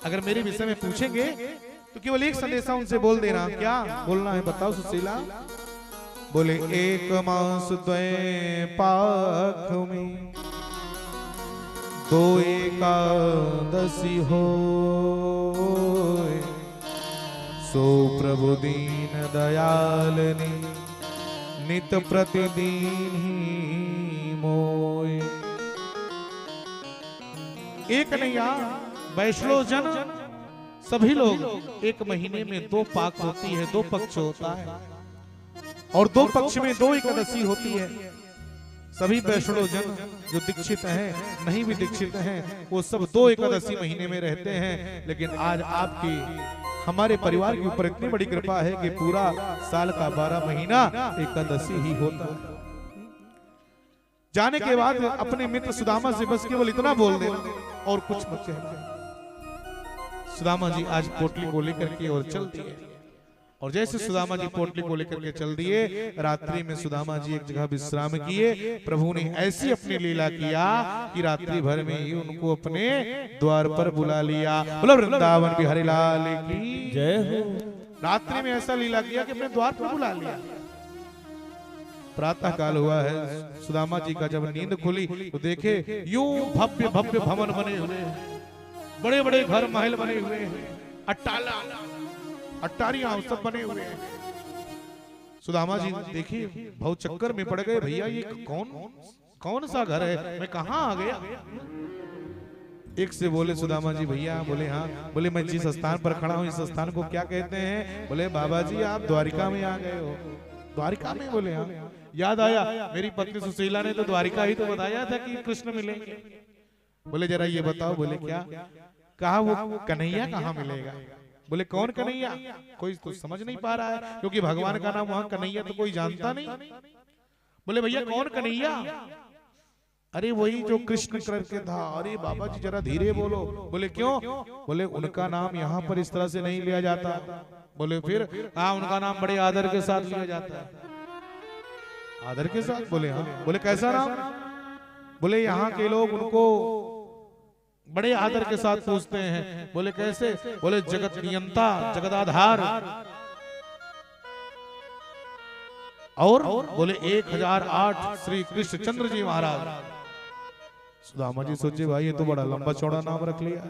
अगर मेरे विषय में पूछेंगे तो केवल एक संदेशा उनसे बोल देना। क्या बोलना है बताओ सुशीला? बोले 1 मास द्वय पाख में 2 एकादशी हो, सो प्रभु दीन दयालनी नित प्रतिदिन ही मोय। एक नैया वैष्णव जन सभी लोग 1 महीने में 2 पाक होती है, 2 पक्ष होता है और 2 पक्ष में 2 एकादशी होती है। सभी वैष्णव जन जो दीक्षित हैं, नहीं भी दीक्षित हैं, वो सब 2 एकादशी महीने में रहते हैं। लेकिन आज आपकी हमारे परिवार के ऊपर इतनी बड़ी कृपा है कि पूरा साल का 12 महीना एकादशी ही होता है। जाने के बाद अपने मित्र सुदामा से बस केवल इतना बोल दे और कुछ मत कहना। सुदामा जी आज पोटली को लेकर के और चल दिए और जैसे सुदामा जी पोटली को लेकर के चल दिए, रात्रि में सुदामा जी एक जगह विश्राम किए। प्रभु ने ऐसी अपनी लीला किया कि रात्रि भर में ही उनको अपने द्वार पर बुला लिया। बोलो वृंदावन बिहारी लाल की जय हो। रात्रि में ऐसा लीला किया कि अपने द्वार पर बुला लिया। प्रातः काल हुआ है, सुदामा जी का जब नींद खुली तो देखे यूं भव्य भव्य भवन बने हुए, बड़े बड़े घर महल बने हुए हैं, अट्टारियां सब बने हुए हैं। सुदामा जी देखिए बहुत चक्कर में पड़ गए, भैया ये कौन सा घर है, मैं कहाँ आ गया। एक से बोले सुदामा जी भैया, बोले हाँ। बोले मैं जिस स्थान पर खड़ा हूँ इस स्थान को क्या कहते हैं? बोले बाबा जी आप द्वारिका में आ गए हो। द्वारिका में? बोले हाँ। याद आया मेरी पत्नी सुशीला ने तो द्वारिका ही तो बताया था कि कृष्ण मिलेंगे। बोले जरा ये बताओ। बोले क्या? कहा वो कन्हैया कहाँ मिलेगा। बोले कौन कन्हैया? कोई तो समझ नहीं पा रहा है क्योंकि भगवान का नाम वहां कन्हैया तो कोई जानता नहीं। बोले भैया कौन कन्हैया? अरे वही जो कृष्ण करके था। अरे बाबा जी जरा धीरे बोलो। बोले क्यों? बोले उनका नाम यहाँ पर इस तरह से नहीं लिया जाता। बोले फिर? हाँ उनका नाम बड़े आदर के साथ लिया जाता है। आदर के साथ? बोले हाँ। बोले कैसा नाम? बोले यहाँ के लोग उनको बड़े आदर के साथ पूछते हैं। बोले कैसे? बोले जगत नियंता, जगदाधार। और बोले 1008 श्री कृष्ण चंद्र जी महाराज। सुदामा जी सोचे भाई ये तो बड़ा लंबा चौड़ा नाम रख लिया,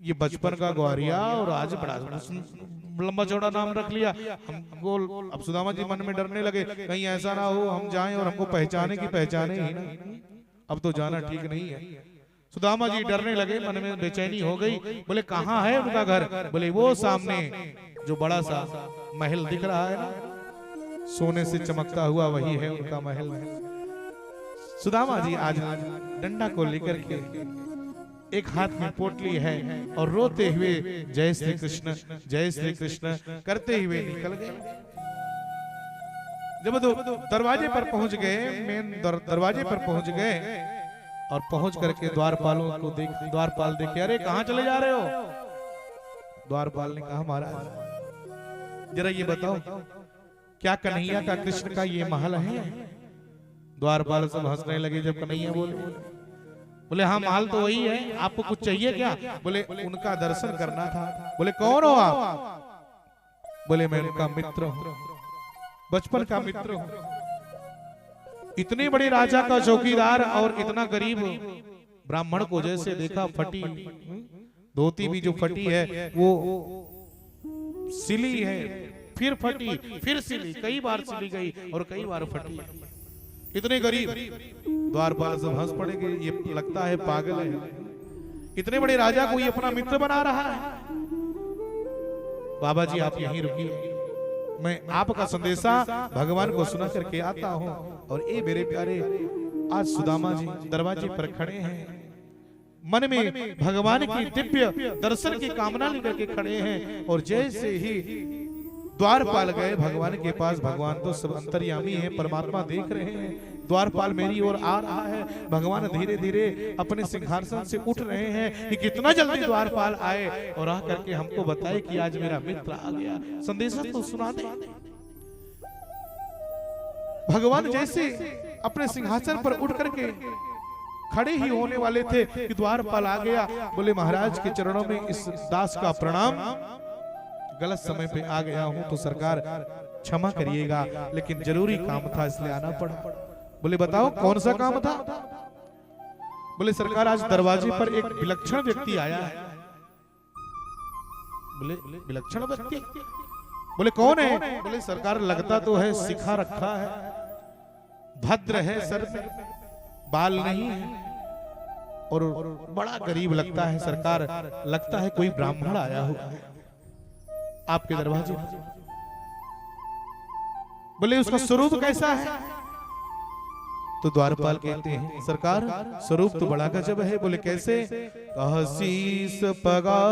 ये बचपन का ग्वारिया और आज बड़ा लंबा चौड़ा नाम रख लिया हमको। अब सुदामा जी मन में डरने लगे कहीं ऐसा ना हो हम जाएं और हमको पहचाने की पहचाने ही ना। अब तो जाना ठीक नहीं है। सुदामा जी डरने लगे, मन में बेचैनी हो गई। बोले कहाँ है उनका घर? बोले वो सामने जो बड़ा सा महल दिख रहा है ना, सोने से चमकता हुआ वही है उनका महल। सुदामा जी आज डंडा को लेकर के एक हाथ में पोटली है और रोते हुए जय श्री कृष्ण करते हुए निकल गए। जब दरवाजे पर पहुंच गए, मेन दरवाजे पर पहुंच गए और पहुंच करके द्वारपालों को द्वारपाल देखे, अरे कहाँ चले जा रहे हो? द्वारपाल ने कहा महाराज जरा ये बताओ क्या कन्हैया का कृष्ण का ये महल है? द्वारपाल सब हंसने लगे जब कन्हैया बोले। बोले हाँ माल तो वही है, आपको कुछ चाहिए क्या? बोले उनका दर्शन करना था। बोले कौन हो आप? बोले मैं उनका मित्र हूं, बचपन का मित्र हूं। इतने बड़े राजा का चौकीदार और इतना गरीब ब्राह्मण को जैसे देखा, फटी धोती भी जो फटी है वो सिली है, फिर फटी, फिर सिली, कई बार सिली गई और कई बार फटी। इतने गरीब द्वारपाल सब हंस पड़ेंगे, ये लगता है पागल है, इतने बड़े राजा को ये अपना मित्र बना रहा है। बाबा जी आप यहीं रुकिए, मैं आपका संदेशा भगवान को सुना करके आता हूँ। और ये मेरे प्यारे आज सुदामा जी दरवाजे पर खड़े हैं, मन में भगवान की दिव्य दर्शन की कामना लेकर के खड़े हैं। और जैसे ही द्वारपाल गए भगवान के पास, भगवान तो सब अंतर्यामी है, परमात्मा देख रहे हैं, द्वारपाल मेरी ओर आ रहा है। भगवान धीरे धीरे अपने सिंहासन से उठ रहे हैं कि कितना जल्दी द्वारपाल आए और आ करके हमको बताए कि आज मेरा मित्र आ गया, संदेशा तो सुना दे। भगवान जैसे अपने सिंहासन पर उठ करके खड़े ही होने वाले थे कि द्वारपाल आ गया। बोले महाराज के चरणों में इस दास का प्रणाम, गलत समय पे आ गया हूं तो सरकार क्षमा करिएगा, लेकिन जरूरी काम था इसलिए आना पड़ा। बोले बताओ कौन सा काम था? बोले सरकार आज दरवाजे पर एक विलक्षण व्यक्ति आया है। बोले विलक्षण व्यक्ति? बोले कौन है? बोले सरकार लगता तो है सिखा रखा है, भद्र है, सर पे बाल नहीं है और बड़ा गरीब लगता है सरकार, लगता है कोई ब्राह्मण आया हुआ है आपके दरवाजे। बोले उसका स्वरूप कैसा है? तो द्वारपाल कहते हैं सरकार स्वरूप तो बड़ा गजब है। बोले कैसे? कहसीस पगा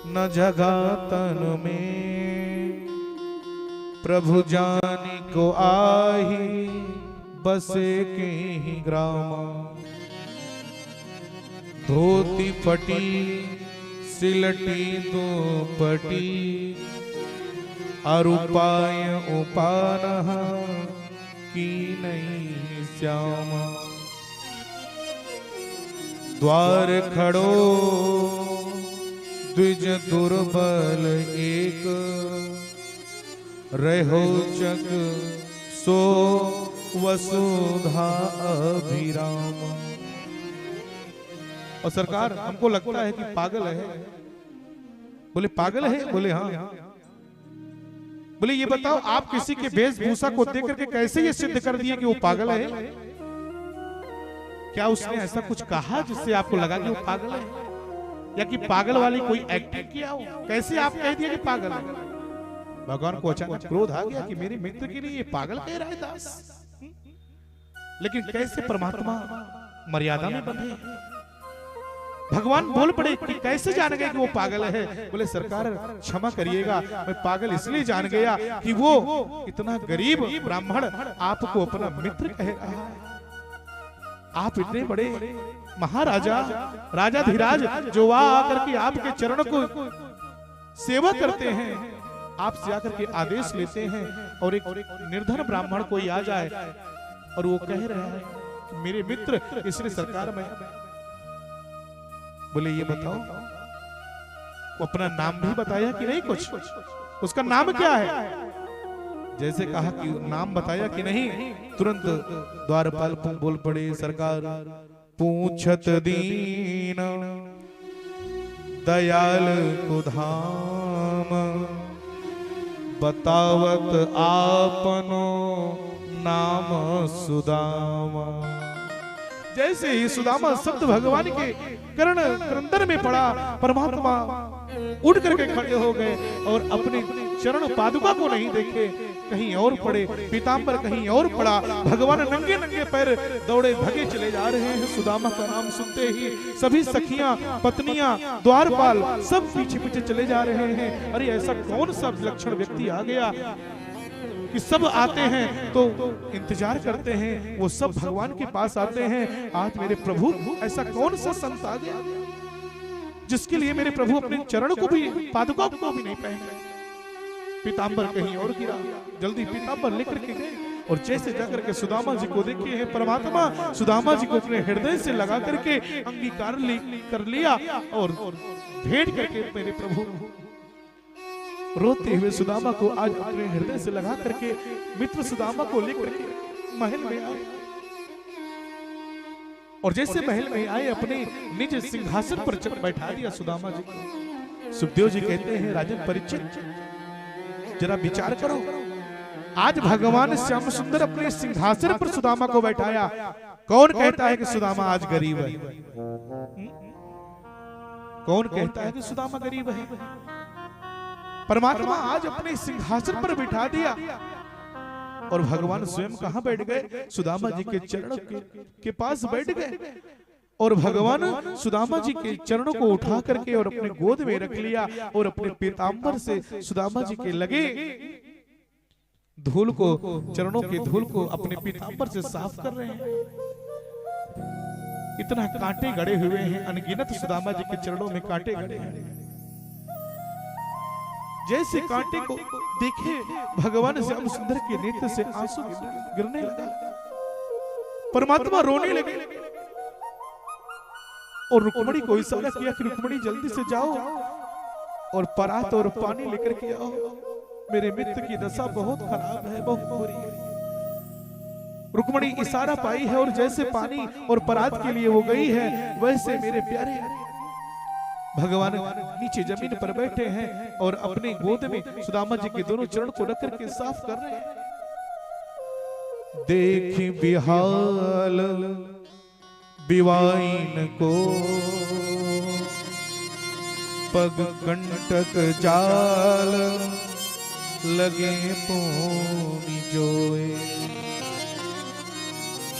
न जगा तन में, प्रभु जानी को आही बसे के ही ग्राम। धोती फटी सिलटी दुपटी, अरुपाय उपानह की नहीं श्यामा। द्वार खड़ो द्विज दुर्बल एक, रहो जग सो वसुधा अभिराम। और सरकार हमको लगता है कि पागल है। बोले पागल है? बोले हाँ। बोले ये बताओ आप किसी के वेशभूषा को देख करके कैसे ये सिद्ध कर दिए कि वो पागल है? क्या उसने ऐसा कुछ कहा जिससे आपको लगा कि वो पागल है, या कि पागल वाली कोई एक्टिंग किया हो? कैसे आप कह दिए कि पागल है? भगवान को अचानक क्रोध आ गया कि मेरे मित्र के लिए ये पागल कह रहा है दास। लेकिन कैसे परमात्मा मर्यादा में बंधे। भगवान बोल पड़े कि कैसे जान गए कि वो पागल है? बोले सरकार क्षमा करिएगा, मैं पागल इसलिए जान गया कि वो इतना गरीब ब्राह्मण आपको अपना मित्र कह रहा है। आप इतने बड़े महाराजा राजाधिराज जो आकर के आपके चरणों को सेवा करते हैं, आपसे आकर के आदेश लेते हैं, और एक निर्धन ब्राह्मण कोई आ जाए और वो कह रहा है कि मेरे मित्र, इसलिए सरकार में। बोले ये बताओ वो अपना नाम भी बताया कि नहीं? कुछ उसका नाम क्या है? जैसे कहा कि नाम बताया कि नहीं, तुरंत द्वारपाल बोल पड़े सरकार पूछत दीन दयाल को धाम, बतावत आपनो नाम सुदामा। जैसे ही सुदामा शब्द भगवान के कर्ण क्रंदन में पड़ा, परमात्मा उड़ करके खड़े हो गए और अपने चरण पादुका को नहीं देखे, कहीं और पड़े, पीतांबर कहीं और पड़ा। भगवान नंगे नंगे पैर दौड़े भगे चले जा रहे हैं। सुदामा का नाम सुनते ही सभी सखियां, पत्नियां, द्वारपाल सब पीछे पीछे चले जा रहे हैं। अरे ऐसा कौन सा विलक्षण व्यक्ति आ गया कि सब आते हैं तो इंतजार करते हैं, वो सब भगवान के पास आते हैं। आज मेरे प्रभु ऐसा कौन सा संत आ गया जिसके लिए मेरे प्रभु अपने चरण को भी, पादुका को भी नहीं पहने? पीतांबर कहीं और गिरा, जल्दी पीतांबर लेकर के गए और जैसे जाकर के सुदामा जी को देखे हैं परमात्मा सुदामा जी को अपने हृदय से लगा करके अंगीकार कर लिया और भेंट करके मेरे प्रभु रोते हुए सुदामा को आज अपने हृदय से लगा करके मित्र सुदामा को लेकर के महल में आए। और जैसे महल में आए अपने निज सिंहासन पर बैठा दिया सुदामा जी को। सुखदेव जी कहते हैं राजन परीक्षित जरा विचार करो, आज भगवान श्याम सुंदर अपने सिंहासन पर सुदामा को बैठाया, कौन कहता है कि सुदामा आज गरीब है? कौन कहता है कि सुदामा गरीब है? परमात्मा आज अपने सिंहासन पर बिठा दिया और भगवान स्वयं कहां बैठ गए? सुदामा जी के चरणों के पास बैठ गए और भगवान सुदामा जी के चरणों को उठा करके और अपने गोद में रख लिया और अपने पीतांबर से सुदामा जी के लगे धूल को, चरणों के धूल को अपने पीतांबर से साफ कर रहे हैं। इतना कांटे गड़े हुए हैं, अनगिनत सुदामा जी के चरणों में कांटे गड़े हैं। जैसे कांटे को देखे भगवान श्याम सुंदर के नेत्र से आंसू गिरने लगा, परमात्मा रोने लगे और रुक्मणी को इशारा किया कि रुक्मणी जल्दी से जाओ और परात और पानी लेकर के आओ, मेरे मित्र की दशा बहुत खराब है, बहुत बुरी है। रुक्मणी इशारा पाई है और जैसे पानी और परात के लिए वो गई है, वैसे मेरे प्यारे भगवान नीचे जमीन पर बैठे हैं और अपने गोद में सुदामा जी के दोनों चरण को रख करके साफ कर रहे हैं। देख बिहाल बिवाइन को पग कंटक जाल लगे पूनी जोए,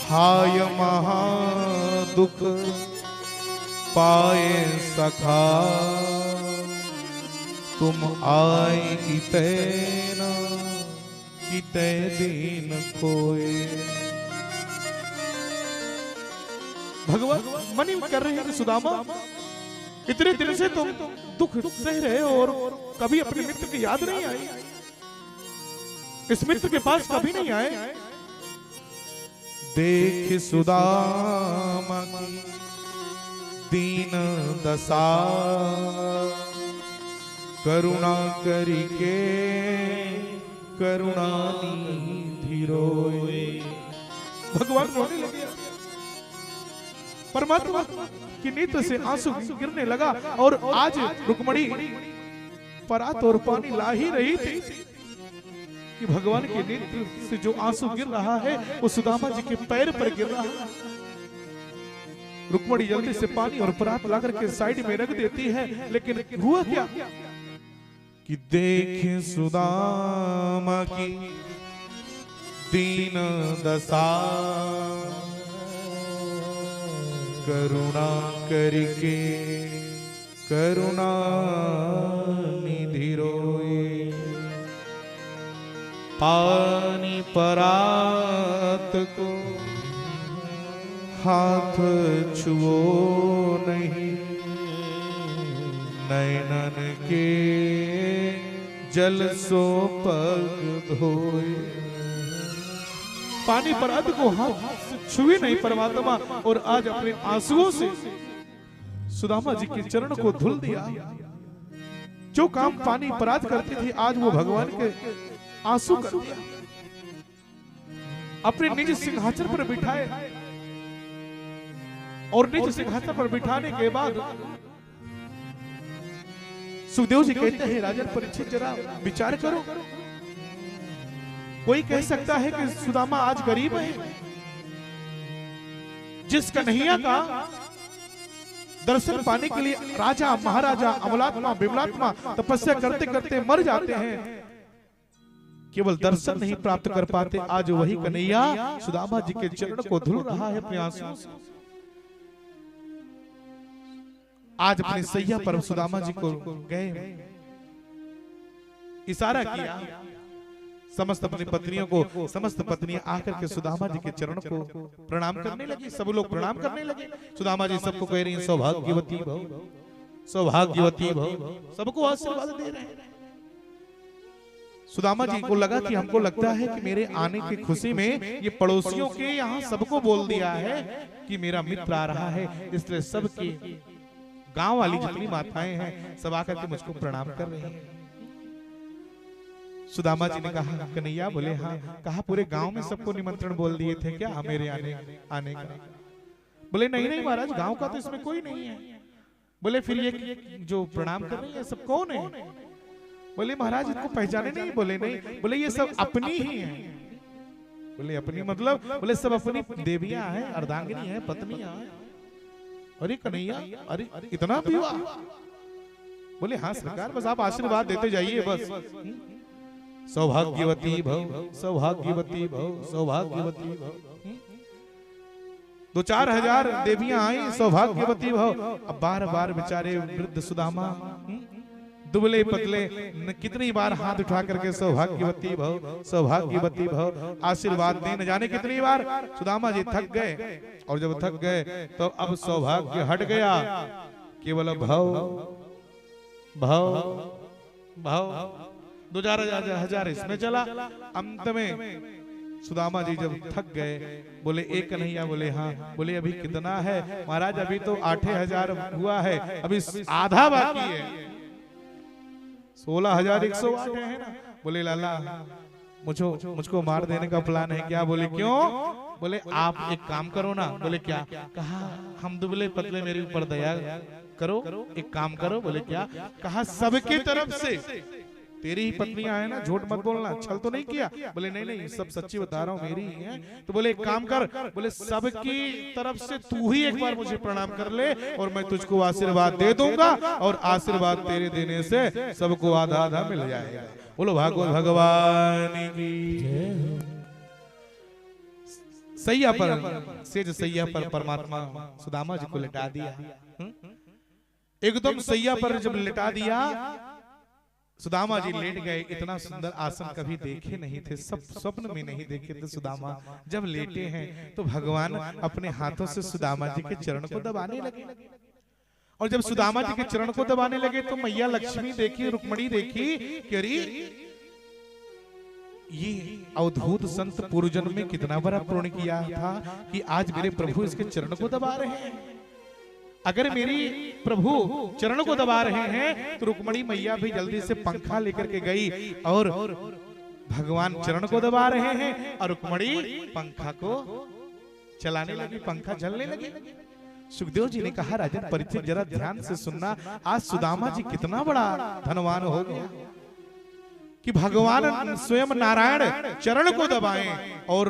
हाय महा दुख पाए सखा तुम आए इतना किते दिन खोए। भगवान मनी कर रहे हैं कि सुदामा इतने दिन से तुम दुख सह रहे हो और कभी अपने मित्र की याद नहीं आई, इस मित्र के पास कभी नहीं आए। देख सुदामा की दीन दशा करुणा करिके करुणा निधि रोए। भगवान रोने लगे, परमात्मा की नेत्र से आंसू गिरने लगा और आज रुक्मणी परात और पानी ला ही रही थी कि भगवान के नेत्र से जो आंसू गिर रहा है वो सुदामा जी के पैर पर गिर रहा है। रुक्मणी जल्दी से पानी और परात ला करके साइड में रख देती है, लेकिन हुआ क्या कि देखे सुदामा की दीन दशा करुणा करके करुणा निधि रोए, पानी परात को हाथ छुओ नहीं, नैनन के जल सो पग धोए। पानी परात को हाथ छुए नहीं परमात्मा और आज अपने आंसुओं से सुदामा जी के चरण को धुल दिया। जो काम पानी परात करते थे आज वो भगवान के आंसू कर दिया। अपने निज सिंहासन पर बिठाए और निज सिंहासन पर बिठाने के बाद सुखदेव जी कहते हैं राजन परीक्षित जरा विचार करो, कोई कह सकता है कि सुदामा आज गरीब है? जिस कन्हैया का दर्शन पाने के लिए राजा महाराजा अमलात्मा विमलात्मा तपस्या करते करते मर जाते हैं, केवल दर्शन नहीं प्राप्त कर पाते, आज वही कन्हैया सुदामा जी के चरण को धुल रहा है अपने आंसुओं से। आज अपने सैया पर सुदामा जी को गए, इशारा किया, समस्त अपनी पत्नियों को, समस्त पत्नियां आकर के सुदामा जी के चरणों को प्रणाम करने लगी। सब लोग प्रणाम करने लगे। सुदामा जी सबको कह रही हैं सौभाग्यवती भव, सौभाग्यवती भव, सबको आशीर्वाद दे रहे हैं। सुदामा जी को लगा कि हमको लगता है कि मेरे आने की खुशी में ये पड़ोसियों के यहाँ सबको बोल दिया है कि मेरा मित्र आ रहा है, इसलिए सबके गांव वाली जितनी माताएं हैं सब आकर के मुझको प्रणाम कर रही हैं। सुदामा जी ने कहा कन्हैया, बोले हाँ। कहा पूरे गांव में सबको निमंत्रण बोल दिए थे क्या मेरे आने का? बोले नहीं नहीं महाराज, गांव का तो इसमें कोई नहीं है। बोले फिर ये जो प्रणाम कर रही है सब कौन है? बोले महाराज इनको पहचाने नहीं। बोले नहीं। बोले ये सब अपनी ही है। बोले अपनी मतलब? बोले सब अपनी देवियां हैं, अर्धांगिनी है, पत्नियां हैं। अरे कन्हैया, अरे इतना विवाह? बोले हाँ सरकार, बस आप आशीर्वाद देते जाइए बस। सौभाग्यवती भव, सौभाग्यवती भव, सौभाग्यवती भव। 2-4 हजार देवियां आई, सौभाग्यवती भव। अब बार बार बेचारे वृद्ध सुदामा दुबले पतले कितनी बार हाथ उठा करके सौभाग्यवती भव, सौभाग्यवती भव आशीर्वाद दे न जाने कितनी बार। सुदामा जी थक गए, और जब थक गए तो अब सौभाग्य हट गया, केवल भव भव भव। 2-4 हजार इसमें चला। अंत में सुदामा जी जब थक गए, बोले एक कन्हैया, बोले हाँ। बोले अभी कितना है महाराज? अभी तो 8,000 हुआ है, अभी आधा बाकी है। 16,108 है ना। बोले लाला मुझको मार देने का प्लान है क्या? बोले क्यों? बोले आप एक काम करो ना। बोले क्या? कहा हम दुबले पतले, मेरे ऊपर दया करो, एक काम करो। बोले क्या? कहा सबके तरफ से तेरी ही पत्नियां है ना, झूठ मत बोलना, छल तो नहीं किया? बोले नहीं नहीं, सब सच्ची बता रहा हूँ, मेरी ही है। तो बोले एक काम कर, बोले सबकी तरफ से तू ही एक बार मुझे प्रणाम कर ले और मैं तुझको आशीर्वाद दे दूंगा, और आशीर्वाद तेरे देने से सबको आधा आधा मिल जाएगा। बोलो भागवत भगवान की। सैया पर, सेज सैया पर परमात्मा सुदामा जी को लिटा दिया। एकदम सैया पर जब लिटा दिया, सुदामा जी लेट गए। इतना सुंदर आसन कभी देखे नहीं थे, सब स्वप्न में नहीं देखे थे। सुदामा जब लेटे हैं तो भगवान अपने हाथों से सुदामा जी के चरण को दबाने लगे, और जब सुदामा जी के चरण को दबाने लगे तो मैया लक्ष्मी देखी, रुक्मणी देखी कि अरे ये अवधूत संत पूर्वजन्म में कितना बड़ा पुण्य किया था कि आज मेरे प्रभु इसके चरण को दबा रहे हैं। अगर मेरी प्रभु चरण को दबा रहे हैं तो रुक्मणी मैया भी जल्दी से पंखा लेकर के गई, और भगवान चरण को दबा रहे हैं और रुक्मणी पंखा को चलाने लगी, पंखा चलने लगी। सुखदेव जी ने कहा राजन परीक्षित जरा ध्यान से सुनना, आज सुदामा जी कितना बड़ा धनवान हो गया कि भगवान स्वयं नारायण चरण को दबाएं और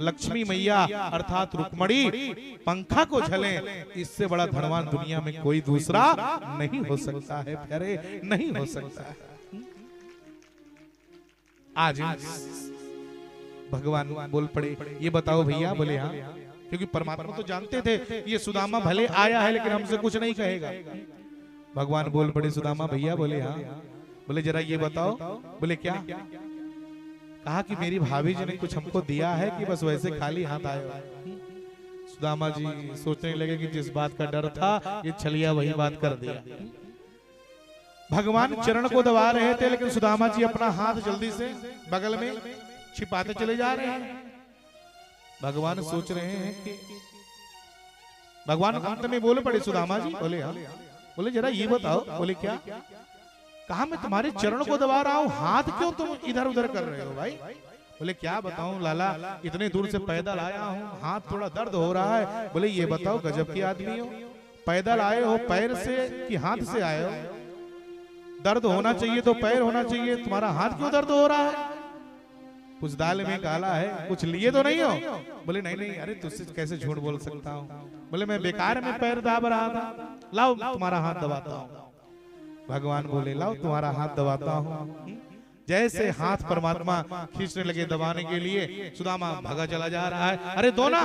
लक्ष्मी मैया अर्थात रुक्मणी पंखा को झले। इससे बड़ा धनवान दुनिया में कोई दूसरा नहीं हो सकता है, प्यारे, नहीं हो सकता है। आज भगवान बोल पड़े, ये बताओ भैया। बोले हाँ, क्योंकि परमात्मा तो जानते थे ये सुदामा भले आया है लेकिन हमसे कुछ नहीं कहेगा। भगवान बोल पड़े, सुदामा भैया। बोले हाँ। बोले जरा ये बताओ। बोले क्या? कहा कि मेरी भाभी जी ने कुछ हमको दिया है कि बस वैसे खाली हाथ आए हो। सुदामा जी सोचने लगे कि जिस बात का डर था ये छलिया वही बात कर दिया। भगवान चरण को दबा रहे थे लेकिन सुदामा जी अपना हाथ जल्दी से बगल में छिपाते चले जा रहे हैं। भगवान सोच रहे हैं कि भगवान अंत में बोले पड़े, सुदामा जी। बोले हाँ। बोले जरा ये बताओ। बोले क्या? कहा मैं तुम्हारे चरण को दबा रहा हूँ, हाथ क्यों तुम इधर उधर कर रहे हो भाई? बोले क्या बताऊं लाला, इतने दूर से पैदल आया हूँ, हाथ थोड़ा दर्द हो रहा है। बोले ये बताओ गजब की आदमी हो, पैदल आए हो पैर से कि हाथ से आए हो? दर्द होना चाहिए तो पैर होना चाहिए, तुम्हारा हाथ क्यों दर्द हो रहा है? कुछ दाल में काला है, कुछ लिए तो नहीं हो? बोले नहीं नहीं, अरे तुझसे कैसे झूठ बोल सकता हूँ। बोले मैं बेकार में पैर दाब रहा था, लाओ तुम्हारा हाथ दबाता हूँ। भगवान बोले लाओ तुम्हारा हाथ दबाता हूँ। जैसे हाथ परमात्मा खींचने लगे दबाने के लिए, सुदामा भागा चला जा रहा है। अरे दो ना,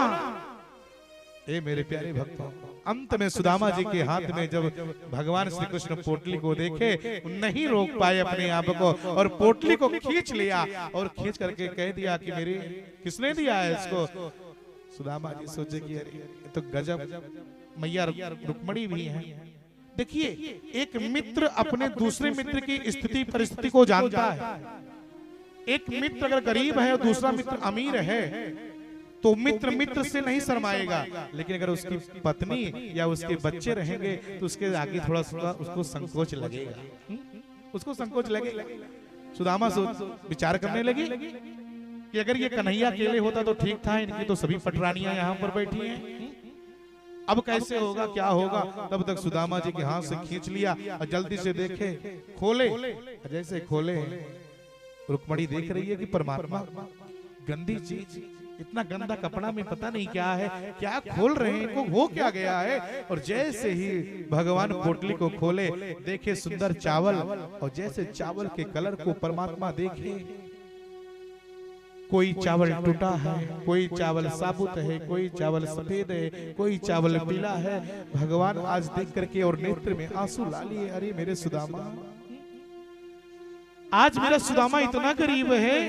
ए मेरे प्यारे भक्तों। अंत में सुदामा जी के हाथ में जब भगवान श्री कृष्ण पोटली को देखे, नहीं रोक पाए अपने आप को और पोटली को खींच लिया और खींच करके कह दिया कि मेरे किसने दिया है इसको? सुदामा जी सोचे कि अरे ये तो गजब, मैया रुक्मणी भी है। देखिए एक मित्र अपने दूसरे मित्र की स्थिति परिस्थिति को जानता है एक मित्र अगर गरीब है और दूसरा मित्र अमीर है तो मित्र मित्र से नहीं शर्माएगा, लेकिन अगर उसकी पत्नी या उसके बच्चे रहेंगे तो उसके आगे थोड़ा सा उसको संकोच लगेगा, उसको संकोच लगेगा। सुदामा विचार करने लगी कि अगर ये कन्हैया अकेले होता तो ठीक था, इनकी तो सभी पटरानियां यहाँ पर बैठी हैं, अब कैसे होगा, क्या होगा। तब तक सुदामा जी के हाथ से खींच लिया और जल्दी से देखे, खोले, जैसे खोले रुक्मणी देख रही है कि परमात्मा गंदी चीज, इतना गंदा कपड़ा में पता नहीं क्या है, क्या खोल रहे हैं, इनको हो क्या गया है। और जैसे ही भगवान पोटली को खोले, देखे सुंदर चावल, और जैसे चावल के कलर को परमात्मा देखे, कोई चावल टूटा है, कोई चावल साबुत है, कोई चावल सफेद है, कोई चावल पीला है। भगवान आज देख करके और नेत्र में आंसू ला लिए, अरे मेरे सुदामा, आज मेरा सुदामा इतना गरीब है,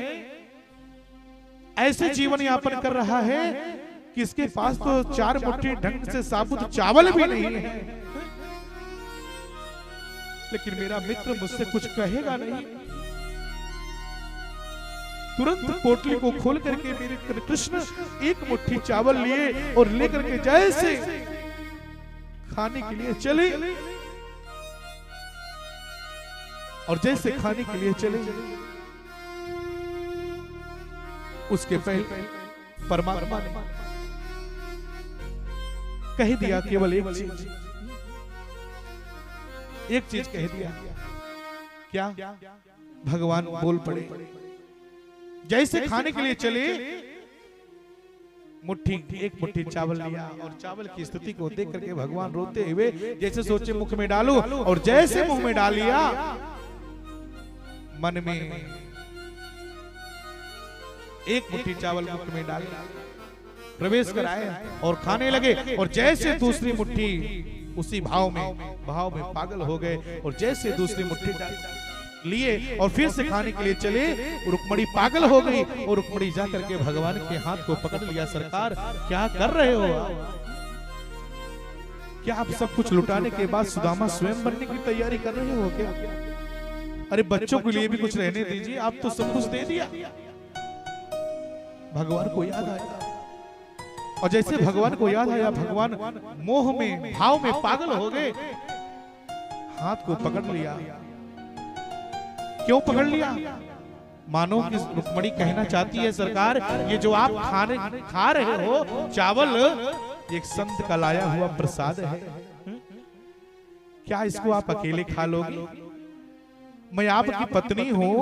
ऐसे जीवन यापन कर रहा है कि इसके पास तो 4 मुट्ठी ढंग से साबुत चावल भी नहीं है, लेकिन मेरा मित्र मुझसे कुछ कहेगा नहीं। तुरंत पोटली को खोल करके मेरे कृष्ण एक मुट्ठी चावल लिए और लेकर के जैसे खाने के लिए चले, और जैसे खाने के लिए चले, उसके पहले परमात्मा ने कह दिया केवल एक चीज कह दिया। क्या? भगवान बोल पड़े, जैसे खाने के लिए चले, एक मुट्ठी चावल लिया और चावल की स्थिति को देख करके भगवान रोते हुए जैसे सोचे मुख में डालो, और जैसे मुंह में डाल लिया, मन में एक मुट्ठी चावल मुख में डाल प्रवेश कराए और खाने लगे, और जैसे दूसरी मुट्ठी उसी भाव में पागल हो गए, और जैसे दूसरी मुट्ठी लिए और फिर से खाने के लिए चले, रुक्मणी पागल हो गई, और रुक्मणी जाकर के भगवान के हाथ को पकड़ लिया। सरकार, क्या कर रहे हो? क्या आप सब कुछ लुटाने के बाद सुदामा स्वयं बनने की तैयारी कर रहे हो क्या? अरे बच्चों के लिए भी कुछ रहने दीजिए, आप तो सब कुछ दे दिया। भगवान को याद आया, और जैसे भगवान को याद आया, भगवान मोह में, भाव में पागल हो गए, हाथ को पकड़ लिया। क्यों पकड़ लिया? मानो कि रुक्मणी कहना चाहती है, सरकार, ये जो आप खा रहे हो चावल, एक संत का लाया हुआ प्रसाद है, क्या इसको आप अकेले खा लोगे? मैं आपकी पत्नी हूँ,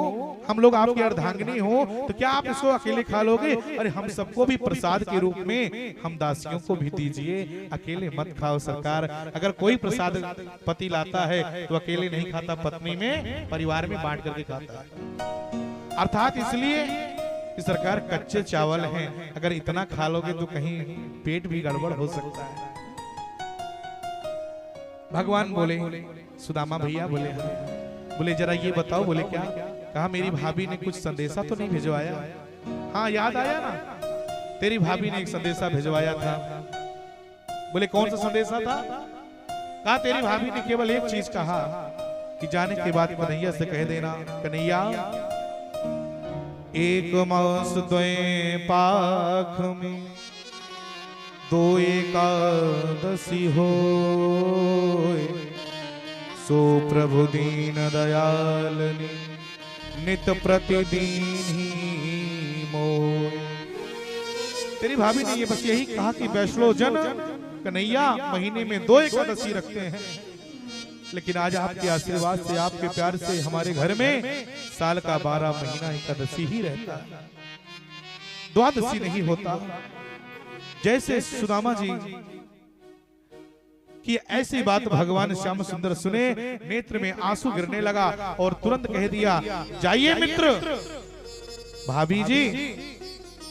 हम लोग आपकी अर्धांगिनी हो, तो क्या आप इसको अकेले खा लोगे? अरे हम सबको भी प्रसाद के रूप में, हम दासियों को भी दीजिए, अकेले मत खाओ सरकार। अगर कोई प्रसाद पति लाता है तो अकेले नहीं खाता, पत्नी में, परिवार में बांट करके खाता है। अर्थात इसलिए कि सरकार कच्चे चावल हैं, अगर इतना खा लोगे तो कहीं पेट भी गड़बड़ हो सकता है। भगवान बोले, सुदामा भैया बोले जरा ये बताओ, बोले क्या? कहा मेरी भाभी ने कुछ संदेशा तो नहीं भिजवाया? हाँ याद आया ना, तेरी भाभी ने एक संदेशा भिजवाया था। बोले कौन सा संदेशा था? कहा तेरी भाभी ने केवल एक चीज कहा कि जाने के बाद कन्हैया से कह देना, कन्हैया एक मास द्वय पाख में 2 एकादशी हो, सो प्रभु दीन दयाल नित प्रतिदिन ही मोय। तेरी भाभी ने ये बस यही कहा कि वैष्णव जन कन्हैया महीने में 2 एकादशी रखते हैं, लेकिन आज आपके आशीर्वाद से, आपके प्यार से हमारे घर में साल का 12 महीना एकादशी ही रहता है, द्वादशी नहीं होता। जैसे सुदामा जी कि ऐसी बात भगवान श्याम सुंदर सुने, नेत्र में आंसू गिरने लगा और तुरंत कह दिया, जाइए मित्र। भाभी जी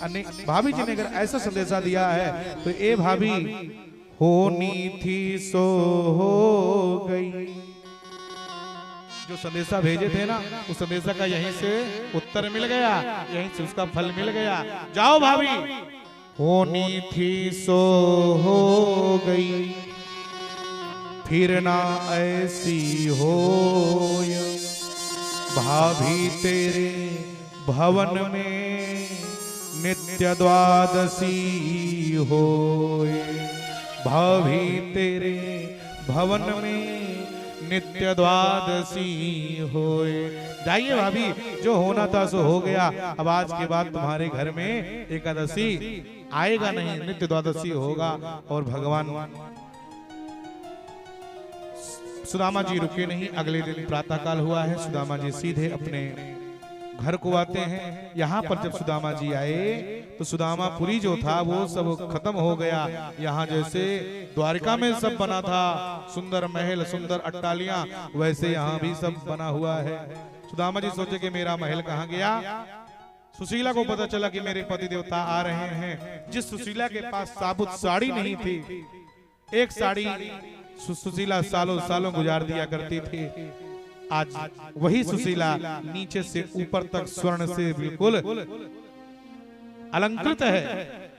ने अगर ऐसा संदेशा दिया है तो ए भाभी होनी थी सो हो गई। जो संदेशा भेजे थे ना, उस संदेशा का यहीं से उत्तर मिल गया, यहीं से उसका फल मिल गया। जाओ भाभी, होनी थी सो हो गई, फिर ना ऐसी हो, भाभी तेरे भवन में नित्य द्वादशी होए। भाभी तेरे भवन में नित्य द्वादशी होए। जाइए भाभी, जो होना था सो हो गया। अब आज के बाद तुम्हारे घर में एकादशी आएगा नहीं, नित्य द्वादशी होगा। और भगवान सुदामा जी रुके नहीं। अगले दिन प्रातःकाल हुआ है, सुदामा जी सीधे अपने घर को आते हैं। यहाँ पर जब सुदामा जी आए तो सुदामापुरी जो था वो सब खत्म हो गया। यहाँ जैसे द्वारिका में सब बना था, सुंदर महल, सुंदर अट्टालियां, वैसे यहाँ भी सब बना हुआ है। सुदामा जी सोचे कि मेरा महल कहाँ गया। सुशीला को पता चला कि मेरे पति देवता आ रहे हैं। जिस सुशीला के पास साबुत साड़ी नहीं थी, एक साड़ी सुशीला सालों सालों गुजार दिया करती थी, आज वही सुशीला नीचे से ऊपर तक स्वर्ण से बिल्कुल अलंकृत है।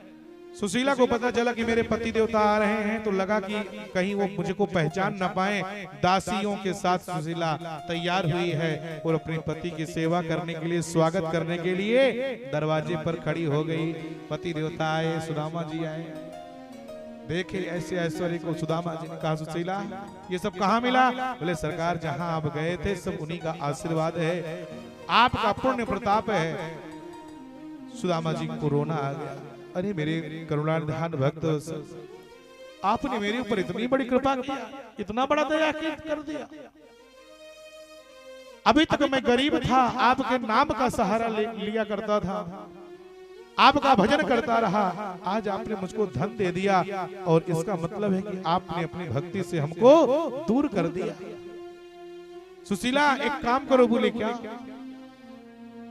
सुशीला को पता चला कि मेरे पति देवता आ रहे हैं, तो लगा कि कहीं वो मुझे को पहचान न पाए। दासियों के साथ सुशीला तैयार हुई है और अपने पति की सेवा करने के लिए, स्वागत करने के लिए दरवाजे पर खड़ी हो गई। पति देवता आए, सुदामा जी आए, देखे ऐसे ऐश्वर्य को। सुदामा जी ने कहा, सुशीला ये सब कहाँ मिला? बोले सरकार, जहाँ आप गए थे सब उन्हीं का आशीर्वाद है, आपका पुण्य प्रताप है। सुदामा जी को रोना आ गया। अरे मेरे करुणानिधान भक्त, आपने मेरे ऊपर इतनी बड़ी कृपा की, इतना बड़ा दया कर दिया। अभी तक मैं गरीब था, आपके नाम का सहारा लिया करता था, आपका भजन करता रहा। आज आपने मुझको धन दे दिया और इसका मतलब है कि आपने अपनी भक्ति से हमको दूर कर दिया। सुशीला एक काम करो। बोले क्या?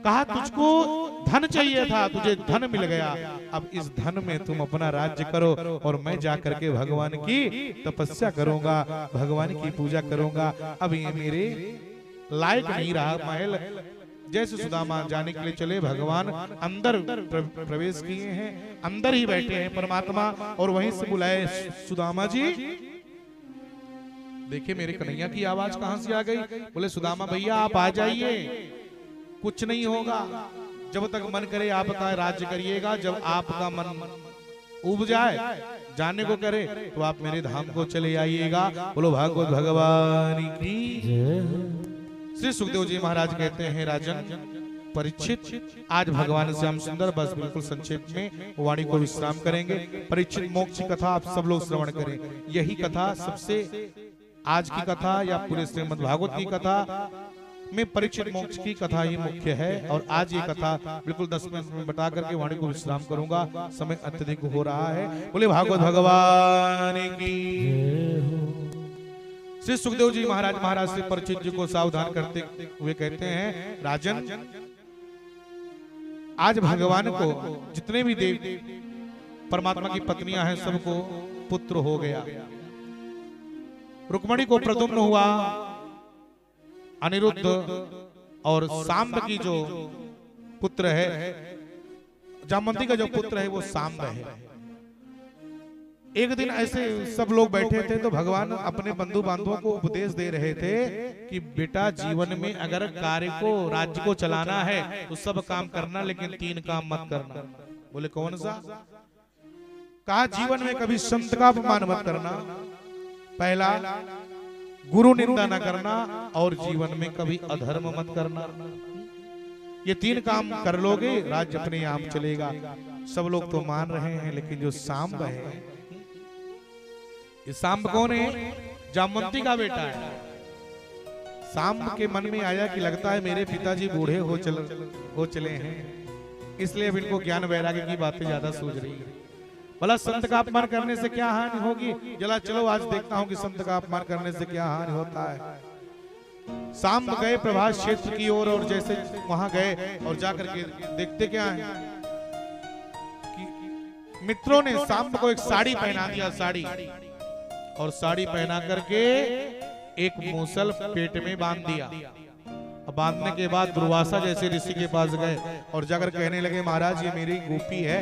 कहा तुझको धन चाहिए था, तुझे धन मिल गया। अब इस धन में तुम अपना राज्य करो और मैं जाकर के भगवान की तपस्या करूंगा, भगवान की पूजा करूंगा। अब ये मेरे लायक नहीं रहा महल। जैसे सुदामा जाने के लिए चले, भगवान अंदर प्रवेश किए हैं, अंदर ही बैठे हैं परमात्मा। और वहीं से बुलाए, सुदामा जी देखिए मेरे कन्हैया की आवाज कहां से आ गई। बोले सुदामा भैया आप आ जाइए, कुछ नहीं होगा। जब तक मन करे आपका राज्य करिएगा, जब आपका मन उब जाए, जाने को करे, तो आप मेरे धाम को चले आइएगा। बोलो भागवत भगवान की। श्री सुखदेव जी महाराज कहते हैं, राजन परीक्षित, आज भगवान श्याम सुंदर बस बिल्कुल संक्षेप में वाणी को विश्राम करेंगे। परीक्षित मोक्ष की कथा आप सब लोग श्रवण करें। यही कथा सबसे, आज की कथा या पूरे श्रीमद् भागवत की कथा में परीक्षित मोक्ष की कथा ही मुख्य है। और आज ये कथा बिल्कुल 10 मिनट में बता करके वाणी को विश्राम करूंगा, समय अत्यधिक हो रहा है। बोले भागवत भगवान की। श्री सुखदेव जी महाराज से परीक्षित जी को सावधान करते हुए कहते हैं, राजन आज भगवान को जितने भी देव परमात्मा की पत्नियां हैं सबको पुत्र हो गया। रुक्मणी को प्रद्युम्न हुआ, अनिरुद्ध और सांब की जो पुत्र है, जामवंती का जो पुत्र है वो सांब है। एक दिन ऐसे सब लोग बैठे थे तो भगवान अपने बंधु बांधवों को उपदेश दे रहे थे कि बेटा जीवन में अगर कार्य को, राज्य को चलाना है तो सब काम करना, लेकिन 3 काम मत करना। बोले कौन सा? कहा जीवन में कभी संत का अपमान मत करना, पहला गुरु निंदा न करना, और जीवन में कभी अधर्म मत करना। ये 3 काम कर लोगे राज्य अपने आप चलेगा। सब लोग तो मान रहे हैं, लेकिन जो सांब है, ये सांब कौन है? जामवंती का बेटा है। सांब के मन में आया कि लगता है मेरे पिताजी बूढ़े हो चले हैं, इसलिए अब इनको ज्ञान वैराग्य की बातें ज्यादा सूझ रही है। भला संत का अपमान करने से क्या हानि होगी? जला चलो आज देखता हूं कि संत का अपमान करने से क्या हानि होता है। सांब गए प्रभास क्षेत्र की ओर, और जैसे वहां गए और जाकर के देखते क्या है कि मित्रों ने सांब को एक साड़ी पहना दिया, साड़ी, और साड़ी पहना करके एक मूसल पेट में बांध दिया। बांधने के बाद दुर्वासा जैसे ऋषि के पास गए और जाकर कहने लगे, महाराज ये मेरी गोपी है,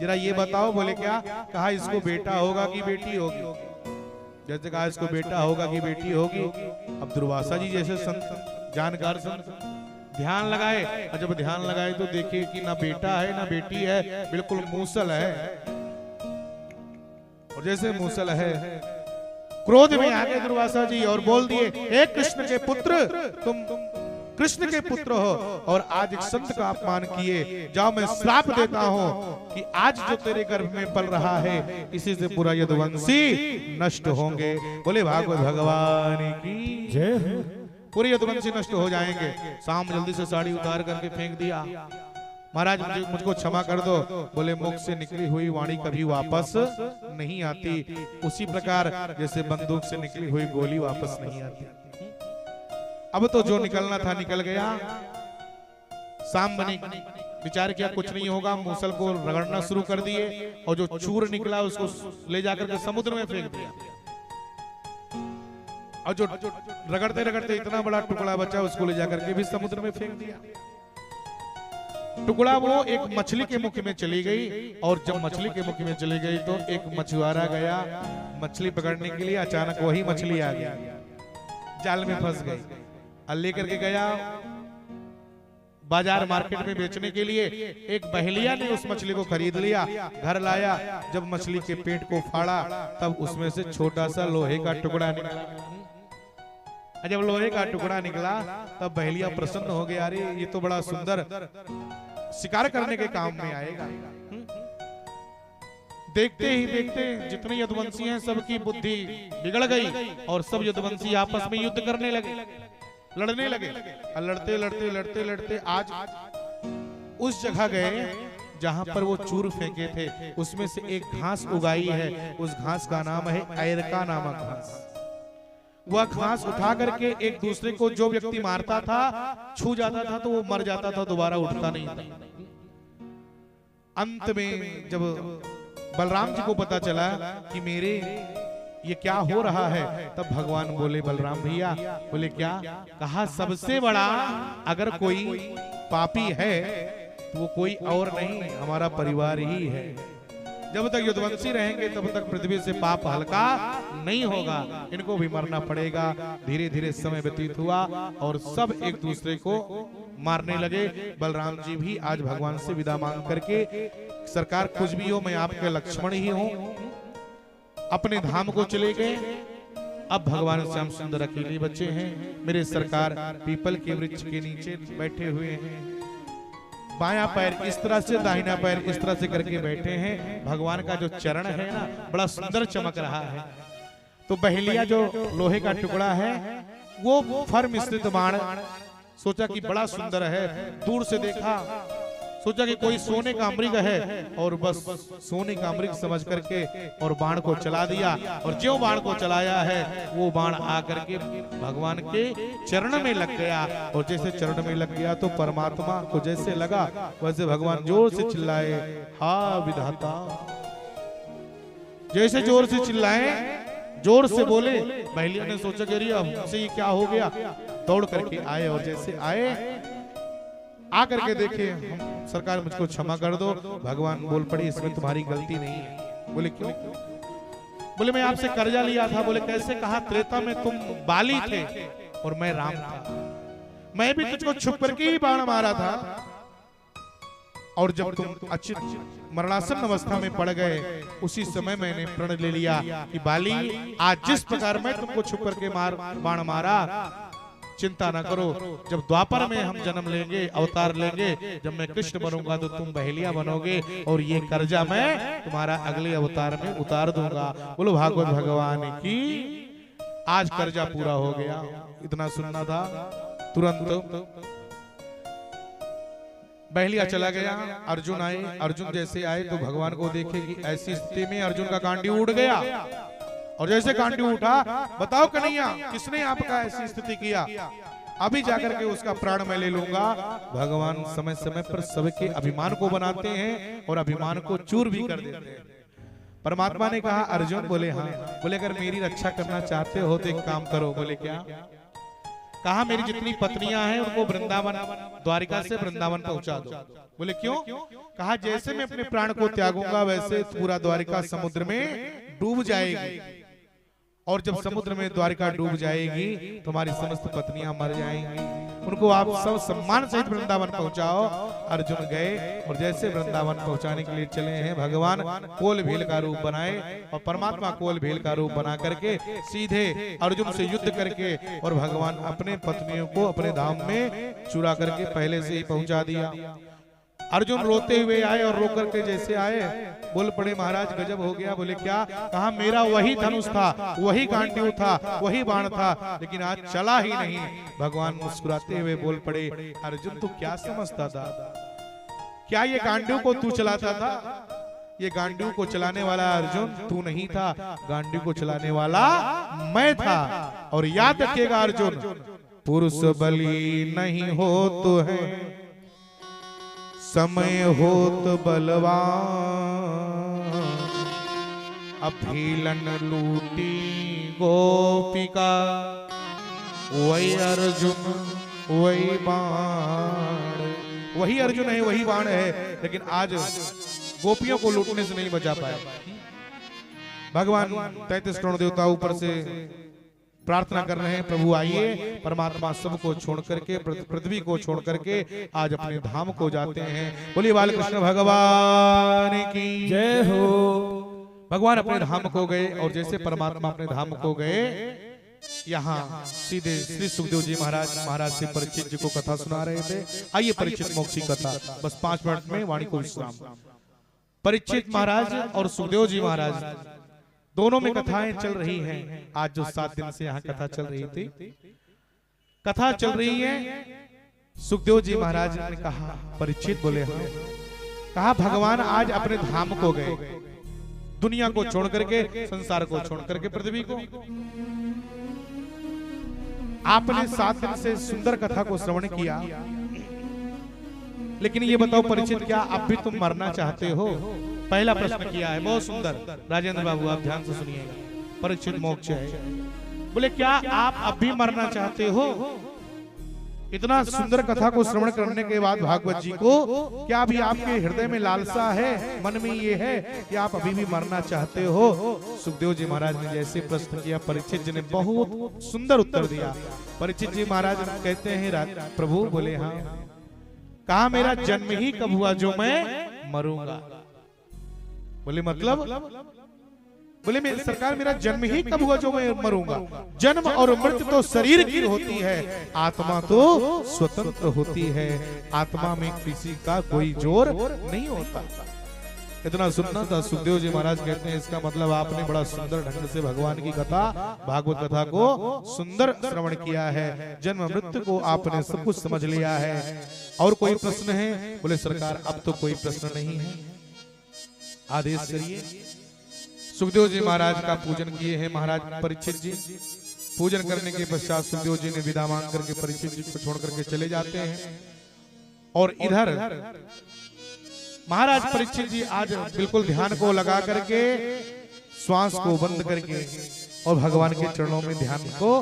जरा ये बताओ। बोले क्या? कहा इसको बेटा होगा कि बेटी होगी? जैसे कहा इसको बेटा होगा कि बेटी होगी। अब दुर्वासा जी जैसे संत, जानकार संत, ध्यान लगाए, और जब ध्यान लगाए तो देखे कि ना बेटा है ना बेटी है, बिल्कुल मूसल है। और जैसे मूसल है, क्रोध में आ गए दुर्वासा जी और बोल दिए, हे कृष्ण के पुत्र, तुम कृष्ण के पुत्र हो और आज एक संत का अपमान किए, जाओ मैं श्राप देता हूं कि आज जो तेरे गर्भ में पल रहा है इसी से पूरा यदुवंशी नष्ट होंगे। बोले भागवत भगवान की जय। पूरे यदुवंशी नष्ट हो जाएंगे। शाम जल्दी से साड़ी उतार करके फेंक दिया। महाराज मुझको क्षमा कर दो। बोले मुख से निकली हुई वाणी कभी वापस नहीं आती, उसी प्रकार जैसे बंदूक से निकली हुई गोली वापस नहीं आती। अब तो जो निकलना था निकल गया। शाम बनी, विचार किया कुछ नहीं होगा, मूसल को रगड़ना शुरू कर दिए और जो चूर निकला उसको ले जाकर के समुद्र में फेंक दिया। और जो रगड़ते रगड़ते इतना बड़ा टुकड़ा बचा उसको ले जाकर के भी समुद्र में फेंक दिया। टुकड़ा वो एक मछली के मुख में चली गई, और जब मछली के मुख में चली गई तो एक मछुआरा गया मछली पकड़ने के लिए, अचानक वही मछली आ गई, जाल में फंस गई। लेकर के गया बाजार मार्केट में बेचने के लिए। एक बहेलिया ने उस मछली को खरीद लिया, घर लाया। जब मछली के पेट को फाड़ा तब उसमें से छोटा सा लोहे का टुकड़ा निकला। जब लोहे का टुकड़ा निकला तब बहेलिया प्रसन्न हो गया, अरे ये तो बड़ा सुंदर शिकार करने के काम में आएगा। देखते ही देखते जितने यदुवंशी हैं सबकी बुद्धि बिगड़ गई और सब यदुवंशी आपस में युद्ध करने लगे, लड़ने लगे। लड़ते लड़ते लड़ते लड़ते आज उस जगह गए जहां पर वो चूर फेंके थे, उसमें से एक घास उगाई है। उस घास का नाम है ऐरका नामक घास। वह घास उठा करके एक दूसरे को जो व्यक्ति मारता था, छू जाता था तो वो मर जाता था, दोबारा उठता नहीं था। अंत में जब बलराम जी को पता चला कि मेरे ये क्या हो रहा है, तब भगवान बोले, बलराम भैया, बोले क्या? कहा सबसे बड़ा अगर कोई पापी है तो वो कोई और नहीं, हमारा परिवार ही है। जब तक यदुवंशी रहेंगे तब तक पृथ्वी से पाप हल्का नहीं होगा, इनको भी मरना पड़ेगा। धीरे धीरे समय व्यतीत हुआ और सब एक दूसरे को मारने लगे। बलराम जी भी आज भगवान से विदा मांग करके, सरकार कुछ भी हो मैं आपके लक्ष्मण ही हूं, अपने धाम को चले गए। अब भगवान श्याम सुंदर अकेले बच्चे हैं। मेरे सरकार पीपल के वृक्ष के नीचे बैठे हुए हैं, बायां पैर इस तरह से, दाहिना पैर इस तरह से करके बैठे हैं। भगवान का जो चरण है ना बड़ा सुंदर चमक रहा है। तो बहेलिया जो लोहे का टुकड़ा है वो फर मिश्रित बाण सोचा कि बड़ा सुंदर है। दूर से देखा, सोचा कि कोई सोने का मृग है, और बस सोने का मृग समझ करके और बाण को चला दिया। और जो बाण को चलाया है वो बाण आकर के भगवान के चरण में लग गया। और जैसे चरण में लग गया तो परमात्मा को जैसे लगा वैसे भगवान जोर से चिल्लाए, हा विधाता। जैसे जोर से चिल्लाए, जोर से बोले, बहेलिया ने सोचा कि अरे हमसे ये क्या हो गया। दौड़ करके आए और जैसे आए आकर के देखे, हम सरकार मुझको क्षमा कर दो। भगवान बोल पड़े, इसमें तुम्हारी गलती नहीं है। बोले क्यों? बोले मैं आपसे कर्जा लिया था। बोले कैसे? कहा त्रेता में तुम बाली थे और मैं राम था, मैं भी तुझको छुप करके ही बाण मारा था। और जब तुम अचित मरणासन अवस्था में पड़ गए उसी समय मैंने प्रण ले लिया कि बाली आज जिस प्रकार मैं तुमको छुप करके बाण मारा, चिंता ना करो, जब द्वापर में हम जन्म लेंगे, अवतार लेंगे, जब मैं कृष्ण बनूंगा तो तुम बहेलिया बनोगे और ये कर्जा मैं तुम्हारा अगले अवतार में उतार दूंगा। बोलो भागवत भगवान की। आज कर्जा पूरा हो गया। इतना सुनना था। तुरंत बहेलिया चला गया। अर्जुन आए। अर्जुन जैसे आए तो भगवान को देखे कि ऐसी स्थिति में अर्जुन का कांडी उड़ गया। और जैसे कांडी उठा, बताओ कन्हैया किसने आपका ऐसी स्थिति किया, अभी जाकर के उसका प्राण मैं ले लूंगा। भगवान समय समय पर सबके अभिमान को बनाते हैं और अभिमान को चूर भी कर देते हैं। परमात्मा ने कहा अर्जुन, बोले हाँ। बोले अगर मेरी रक्षा करना चाहते हो तो एक काम करो। बोले क्या? कहा मेरी जितनी पत्नियां हैं उनको वृंदावन, द्वारिका से वृंदावन पहुंचा दो। बोले क्यों? कहा जैसे मैं अपने प्राण को त्यागूंगा वैसे पूरा द्वारिका समुद्र में डूब जाएगी, और जब समुद्र में द्वारिका डूब जाएगी तो हमारी समस्त पत्नियां मर जाएंगी। उनको आप सब सम्मान सहित वृंदावन पहुंचाओ। अर्जुन गए और जैसे वृंदावन पहुंचाने के लिए चले हैं, भगवान कोल भील का रूप बनाए और परमात्मा कोल भील का रूप बना करके सीधे अर्जुन से युद्ध करके और भगवान अपने पत्नियों को अपने धाम में चुरा करके पहले से ही पहुंचा दिया। अर्जुन रोते हुए आए और रो करके जैसे आए बोल पड़े महाराज गजब हो गया। बोले क्या? कहा मेरा वही धनुष था, वही गांडीव था, वही बाण था, लेकिन आज चला ही नहीं। भगवान मुस्कुराते हुए बोल पड़े अर्जुन तू क्या समझता था? क्या ये गांडीव को तू चलाता था? ये गांडीव को चलाने वाला अर्जुन तू नहीं था, गांडीव को चलाने वाला मैं था। और याद रखिएगा अर्जुन, पुरुष बली नहीं हो तो है, समय होत बलवान। अभीलन लूटी गोपिका, वही अर्जुन वही बाण। वही अर्जुन है, वही बाण है, लेकिन आज गोपियों को लूटने से नहीं बचा पाए। भगवान 33 करोड़ देवता ऊपर से प्रार्थना कर रहे हैं, प्रभु आइए। परमात्मा सबको छोड़ करके, पृथ्वी को छोड़ करके आज अपने धाम को जाते हैं। बोलिए बालकृष्ण भगवान की जय हो। भगवान अपने धाम को गए और जैसे परमात्मा अपने धाम को गए, यहाँ सीधे श्री सुखदेव जी महाराज से परीक्षित जी को कथा सुना रहे थे। आइए परीक्षित मोक्षी कथा, बस 5 मिनट में वाणी को विश्राम। परीक्षित महाराज और सुखदेव जी महाराज दोनों में कथाएं चल रही हैं। आज जो 7 दिन से यहाँ कथा चल रही थी, कथा चल रही है। सुखदेव जी महाराज ने कहा, परीक्षित बोले हाँ। कहा भगवान आज अपने धाम को गए, दुनिया को छोड़ करके, संसार को छोड़ करके, पृथ्वी को। आपने 7 दिन से सुंदर कथा को श्रवण किया, लेकिन ये बताओ परीक्षित, क्या अब भी तुम मरना चाहते हो? पहला प्रश्न किया है, बहुत सुंदर। राजेंद्र बाबू आप ध्यान से सुनिएगा, परीक्षित मोक्ष है। बोले क्या आप अब भी मरना चाहते हो? इतना सुंदर कथा को श्रवण करने के बाद भागवत जी को, क्या अभी आपके हृदय में लालसा है, मन में ये है कि आप अभी भी मरना चाहते हो? सुखदेव जी महाराज ने जैसे प्रश्न किया, परीक्षित जी ने बहुत सुंदर उत्तर दिया। परीक्षित जी महाराज कहते हैं प्रभु, बोले हाँ। कहा मेरा जन्म ही कब हुआ जो मैं मरूंगा? बोले मतलब? बोले मेरी सरकार मेरा जन्म ही कब हुआ जो मैं मरूंगा? जन्म और मृत्यु तो शरीर की होती है, आत्मा तो स्वतंत्र होती है। आत्मा में किसी का कोई जोर नहीं होता। इतना सुनना था। सुखदेव जी महाराज कहते हैं इसका मतलब आपने बड़ा सुंदर ढंग से भगवान की कथा, भागवत कथा को सुंदर श्रवण किया है। जन्म मृत्यु को आपने सब कुछ समझ लिया है। और कोई प्रश्न है? बोले सरकार अब तो कोई प्रश्न नहीं है, आदेश करिए। सुखदेव जी महाराज का पूजन किए हैं महाराज परीक्षित जी। पूजन करने के पश्चात सुखदेव जी ने विदा मांग करके परीक्षित जी को छोड़ करके चले जाते हैं। और इधर महाराज परीक्षित जी आज बिल्कुल ध्यान को लगा करके, श्वास को बंद करके और भगवान के चरणों में ध्यान को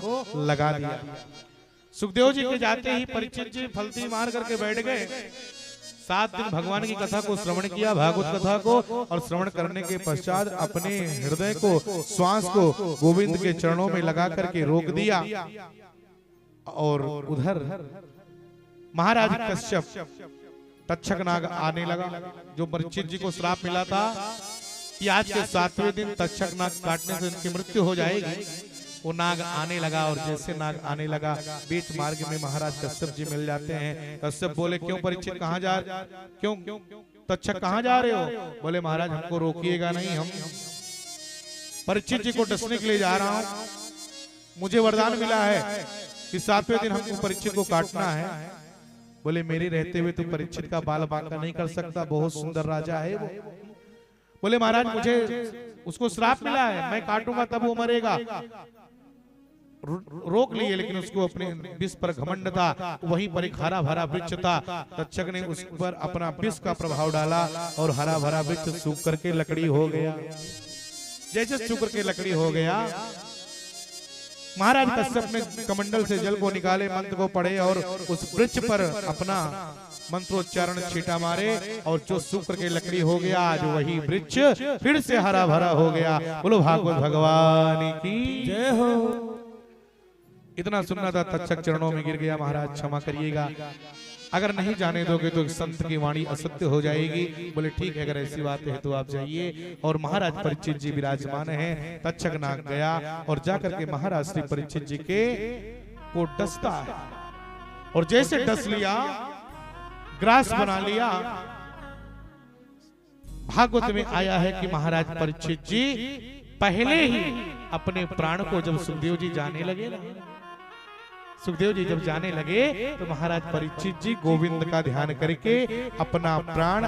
लगा दिया। सुखदेव जी के जाते ही परीक्षित जी फलती मार करके बैठ गए। 7 दिन भगवान की कथा को श्रवण किया, भागवत कथा को, और श्रवण करने के पश्चात अपने हृदय को, श्वास को गोविंद के चरणों में लगा करके रोक दिया। और उधर महाराज कश्यप तक्षक नाग आने लगा। जो परीक्षित जी को श्राप मिला था कि आज के 7वें दिन तक्षक नाग काटने से उनकी मृत्यु हो जाएगी, वो नाग आने लगा। और जैसे नाग आने लगा, बीच मार्ग में महाराज कश्यप जी मिल जाते हैं। कश्यप बोले क्यों परीक्षित कहाँ जा, क्यों तक्षक कहाँ जा रहे हो? बोले महाराज हमको रोकिएगा नहीं, हम परीक्षित जी को डसने के लिए जा रहा हूँ। मुझे वरदान मिला है कि 7वें दिन हमको परीक्षित को काटना है। बोले मेरे रहते हुए तो परीक्षित का बाल बांका नहीं कर सकता, बहुत सुंदर राजा है वो। बोले महाराज मुझे उसको श्राप मिला है, मैं काटूंगा तब वो मरेगा। रोक लिए, लेकिन उसको अपने विष पर घमंड था। वहीं पर एक हरा भरा वृक्ष था। तक्षक ने उस पर अपना विष का प्रभाव डाला और हरा भरा वृक्ष सूख करके लकड़ी हो गया। जैसे सूख करके लकड़ी हो गया, महाराज कश्यप ने कमंडल से जल को निकाले, मंत्र को पढ़े और उस वृक्ष पर अपना मंत्रोच्चारण छींटा मारे और जो सूख करके लकड़ी हो गया, आज वही वृक्ष फिर से हरा भरा हो गया। बोलो भागवत भगवान की जय हो। इतना सुनना था, तक्षक चरणों में गिर गया। महाराज क्षमा करिएगा, अगर नहीं जाने दोगे तो संत की वाणी असत्य हो जाएगी। बोले ठीक है, अगर ऐसी बात है तो आप जाइए। और महाराज परीक्षित जी विराजमान हैं। तक्षक नाग गया और जाकर के महाराज श्री परीक्षित जी के को डसता है, और जैसे डस लिया, ग्रास बना लिया। भागवत में आया है कि महाराज परीक्षित जी पहले ही अपने प्राण को जब सुखदेव जी जाने लगे ना, सुखदेव जी जब जाने लगे तो महाराज परीक्षित जी गोविंद का ध्यान करके अपना प्राण,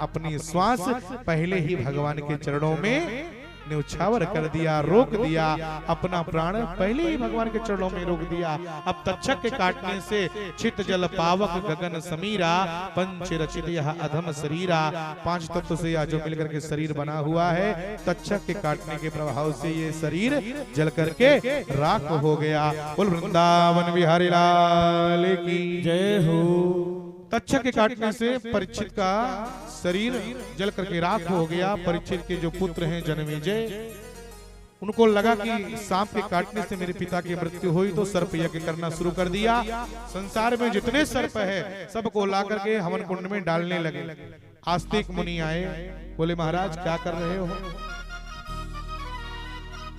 अपनी श्वास पहले ही भगवान के चरणों में न्यौछावर कर दिया, रोक दिया। अपना प्राण पहले ही भगवान के चरणों में रोक दिया। अब तक्षक के काटने से चित जल पावक गगन समीरा, पंच रचित यह अधम शरीरा। 5 तत्व से जो मिलकर के शरीर बना हुआ है, तक्षक के काटने के प्रभाव से ये शरीर जल करके राख हो गया। बोल वृंदावन बिहारी लाल की जय हो। तक्षक के काटने से परीक्षित का शरीर जल करके राख हो गया। परीक्षित के जो पुत्र हैं जन्मेजय, उनको लगा कि सांप के काटने से मेरे पिता की मृत्यु हुई, तो सर्प यज्ञ करना शुरू कर दिया। संसार में जितने सर्प है सबको ला करके हवन कुंड में डालने लगे। आस्तिक मुनि आए, बोले महाराज क्या कर रहे हो,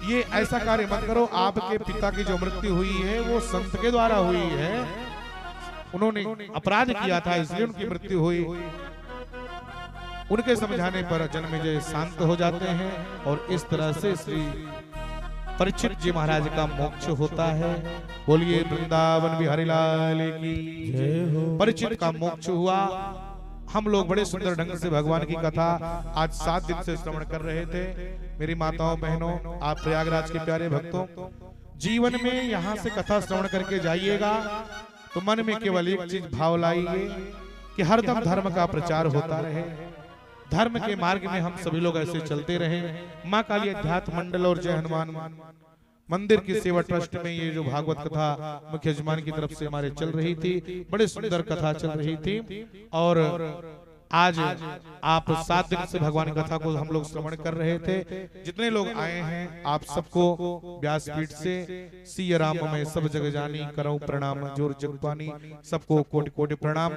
ये ऐसा कार्य मत करो। आपके पिता की जो मृत्यु हुई है वो संत के द्वारा हुई है, उन्होंने अपराध किया था इसलिए उनकी मृत्यु हुई। उनके समझाने पर जन्मेजय शांत हो जाते हैं और इस तरह से श्री परीक्षित जी महाराज का मोक्ष होता है। बोलिए वृंदावन बिहारी लाल की जय हो। परीक्षित का मोक्ष हुआ। हम लोग बड़े सुंदर ढंग से भगवान की कथा आज 7 दिन से श्रवण कर रहे थे। मेरी माताओं बहनों, आप प्रयागराज के प्यारे भक्तों, जीवन में यहाँ से कथा श्रवण करके जाइएगा तो मन में केवल एक चीज भाव लाइए कि हरदम धर्म का प्रचार होता रहे, धर्म के मार्ग में हम सभी लोग ऐसे चलते रहे। माँ काली अध्यात्म मंडल और जय हनुमान मंदिर की सेवा ट्रस्ट में ये जो भागवत कथा मुख्य यजमान की तरफ से हमारे चल रही थी, बड़े सुंदर कथा चल रही थी। और आज आप 7 दिन से भगवान कथा को हम लोग श्रवण कर रहे थे। जितने लोग आए हैं आप सबको व्यासपीठ से सिया राम में सब जग जानी, करऊं प्रणाम जोर जगपानी, सबको कोटि कोटि प्रणाम।